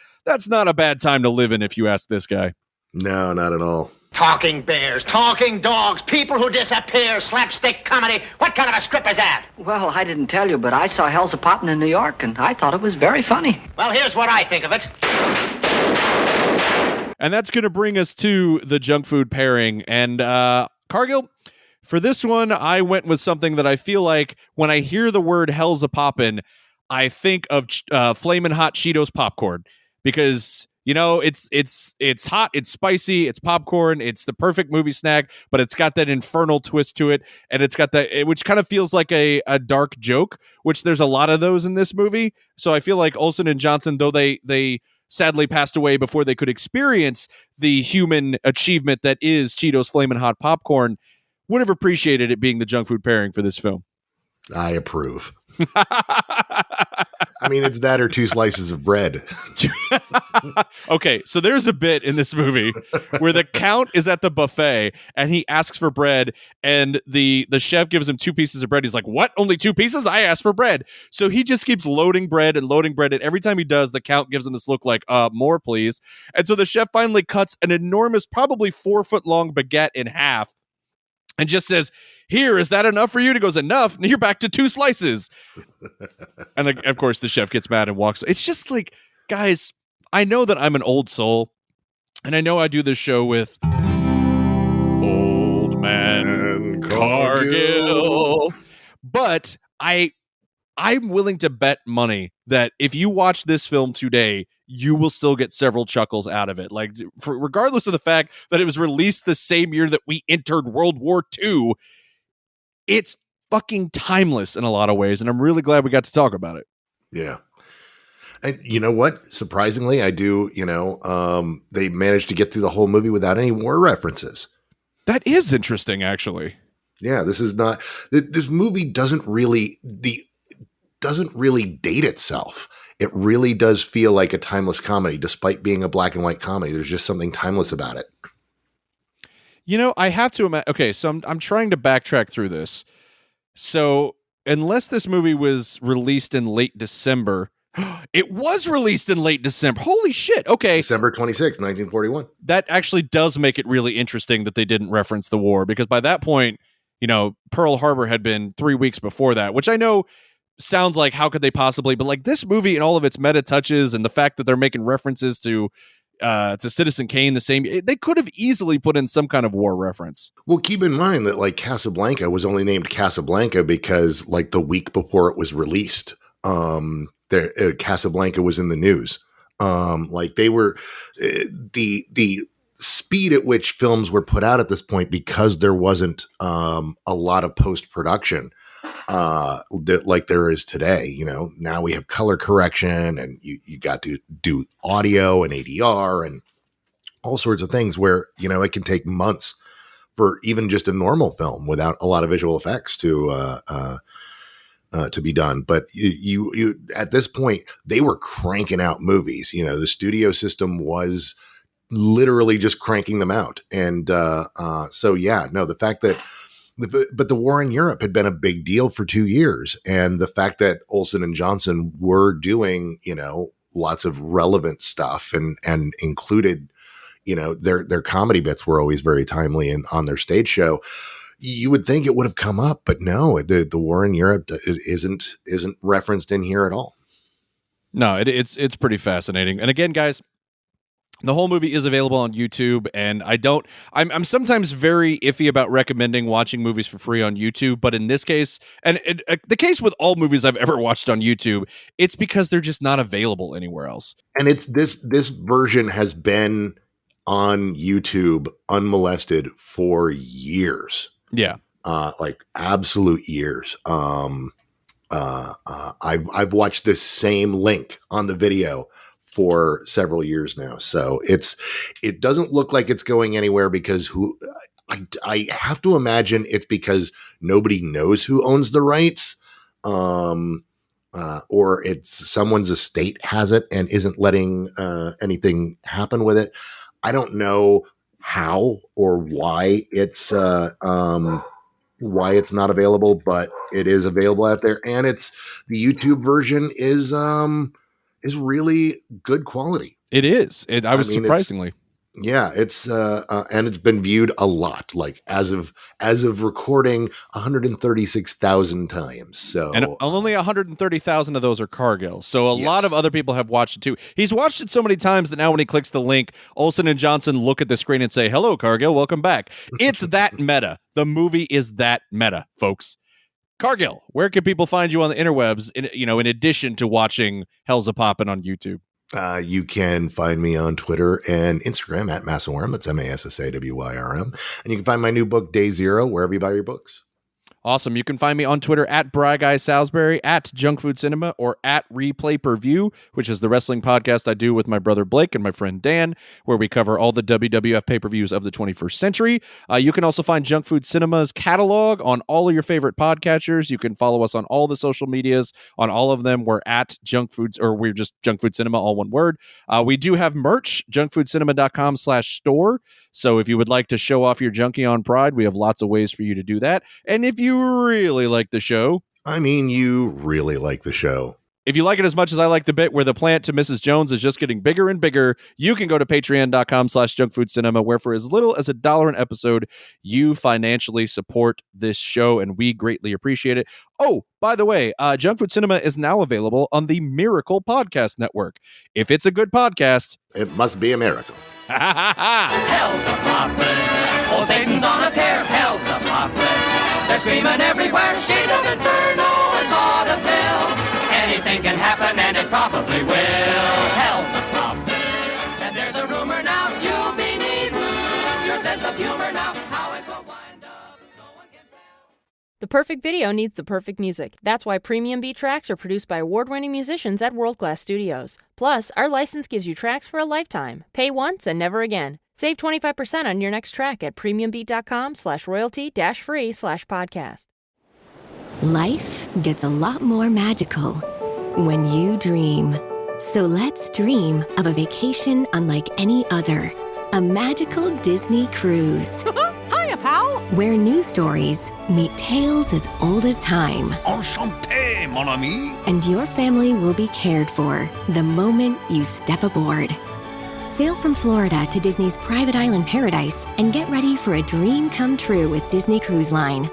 not a bad time to live in, if you ask this guy. No, not at all. Talking bears, talking dogs, people who disappear, slapstick comedy. What kind of a script is that? Well, I didn't tell you, but I saw Hell's a Poppin' in New York, and I thought it was very funny. Well, here's what I think of it. And that's going to bring us to the junk food pairing. And Cargill, for this one, I went with something that I feel like when I hear the word Hell's a Poppin', I think of Flamin' Hot Cheetos popcorn, because it's hot, it's spicy, it's popcorn, it's the perfect movie snack, but it's got that infernal twist to it, and it's got that, which kind of feels like a dark joke, which there's a lot of those in this movie. So I feel like Olsen and Johnson, though they sadly passed away before they could experience the human achievement that is Cheetos Flamin' Hot popcorn, would have appreciated it being the junk food pairing for this film. I approve. I mean, it's that or 2 slices of bread. Okay, so there's a bit in this movie where the count is at the buffet and he asks for bread, and the chef gives him 2 pieces of bread. He's like, what? Only 2 pieces? I asked for bread. So he just keeps loading bread, and every time he does, the count gives him this look like, more, please. And so the chef finally cuts an enormous, probably 4-foot-long baguette in half and just says, here, is that enough for you? And he goes, enough. And you're back to 2 slices. And of course, the chef gets mad and walks. It's just like, guys, I know that I'm an old soul, and I know I do this show with Old Man Cargill, but I'm willing to bet money that if you watch this film today, you will still get several chuckles out of it. Like, regardless of the fact that it was released the same year that we entered World War II, it's fucking timeless in a lot of ways, and I'm really glad we got to talk about it. Yeah. And you know what? Surprisingly, I do, they managed to get through the whole movie without any war references. That is interesting, actually. Yeah, this movie doesn't really date itself. It really does feel like a timeless comedy, despite being a black and white comedy. There's just something timeless about it. I have to imagine. Okay, so I'm trying to backtrack through this. So unless this movie was released in late December, It was released in late December. Holy shit. Okay. December 26, 1941. That actually does make it really interesting that they didn't reference the war, because by that point, Pearl Harbor had been 3 weeks before that, which I know sounds like how could they possibly, but like this movie and all of its meta touches and the fact that they're making references to Citizen Kane, they could have easily put in some kind of war reference. Well, keep in mind that like Casablanca was only named Casablanca because like the week before it was released, Casablanca was in the news. Like they were the speed at which films were put out at this point, because there wasn't a lot of post-production like there is today. Now we have color correction, and you got to do audio and ADR and all sorts of things where, it can take months for even just a normal film without a lot of visual effects to be done. But you at this point, they were cranking out movies. The studio system was literally just cranking them out. And the fact that but the war in Europe had been a big deal for 2 years. And the fact that Olsen and Johnson were doing, lots of relevant stuff and included, their comedy bits were always very timely and on their stage show. You would think it would have come up, but no, the war in Europe isn't referenced in here at all. No, it's pretty fascinating. And again, guys, the whole movie is available on YouTube, and I'm sometimes very iffy about recommending watching movies for free on YouTube, but in this case, and the case with all movies I've ever watched on YouTube, it's because they're just not available anywhere else. And it's this version has been on YouTube unmolested for years. Yeah. Like absolute years. I've watched this same link on the video for several years now. So it doesn't look like it's going anywhere, because I have to imagine it's because nobody knows who owns the rights, or it's someone's estate has it and isn't letting anything happen with it. I don't know how or why it's not available, but it is available out there, and the YouTube version is really good quality. It is. I mean, surprisingly. It's and it's been viewed a lot, like as of recording 136,000 times. So, and only 130,000 of those are Cargill. So a lot of other people have watched it too. He's watched it so many times that now when he clicks the link, Olsen and Johnson look at the screen and say, "Hello, Cargill, welcome back." It's that meta. The movie is that meta, folks. Cargill, where can people find you on the interwebs? In addition to watching Hell's a Poppin' on YouTube. You can find me on Twitter and Instagram at Massawyrm. It's MASSAWYRM. And you can find my new book, Day Zero, wherever you buy your books. Awesome. You can find me on Twitter at Bry Guy Salisbury, at Junk Food Cinema, or at Replay Per View, which is the wrestling podcast I do with my brother Blake and my friend Dan, where we cover all the WWF pay-per-views of the 21st century. You can also find Junk Food Cinema's catalog on all of your favorite podcatchers. You can follow us on all the social medias. On all of them, we're at Junk Foods, or we're just Junk Food Cinema, all one word. We do have merch, junkfoodcinema.com/store. So if you would like to show off your Junkie on Pride, we have lots of ways for you to do that. And if you really like the show, you really like the show. If you like it as much as I like the bit where the plant to Mrs. Jones is just getting bigger and bigger, you can go to patreon.com/junkfoodcinema, where for as little as $1 an episode, you financially support this show, and we greatly appreciate it. Oh, by the way, Junk Food Cinema is now available on the Miracle Podcast Network. If it's a good podcast, it must be a miracle. Hell's a poppin', oh Satan's on a tear. Hell's a poppin', they're screaming everywhere. Shades of inferno and vaudeville. Anything can happen, and it probably will. Hell's a poppin', and there's a rumor now. You'll be needing your sense of humor now. How it will wind up, no one can tell. The perfect video needs the perfect music. That's why Premium Beat tracks are produced by award-winning musicians at world-class studios. Plus, our license gives you tracks for a lifetime. Pay once and never again. Save 25% on your next track at premiumbeat.com/royalty-free/podcast. Life gets a lot more magical when you dream. So let's dream of a vacation unlike any other. A magical Disney cruise. Hiya, How? Where new stories meet tales as old as time. Enchanté, mon ami. And your family will be cared for the moment you step aboard. Sail from Florida to Disney's private island paradise and get ready for a dream come true with Disney Cruise Line.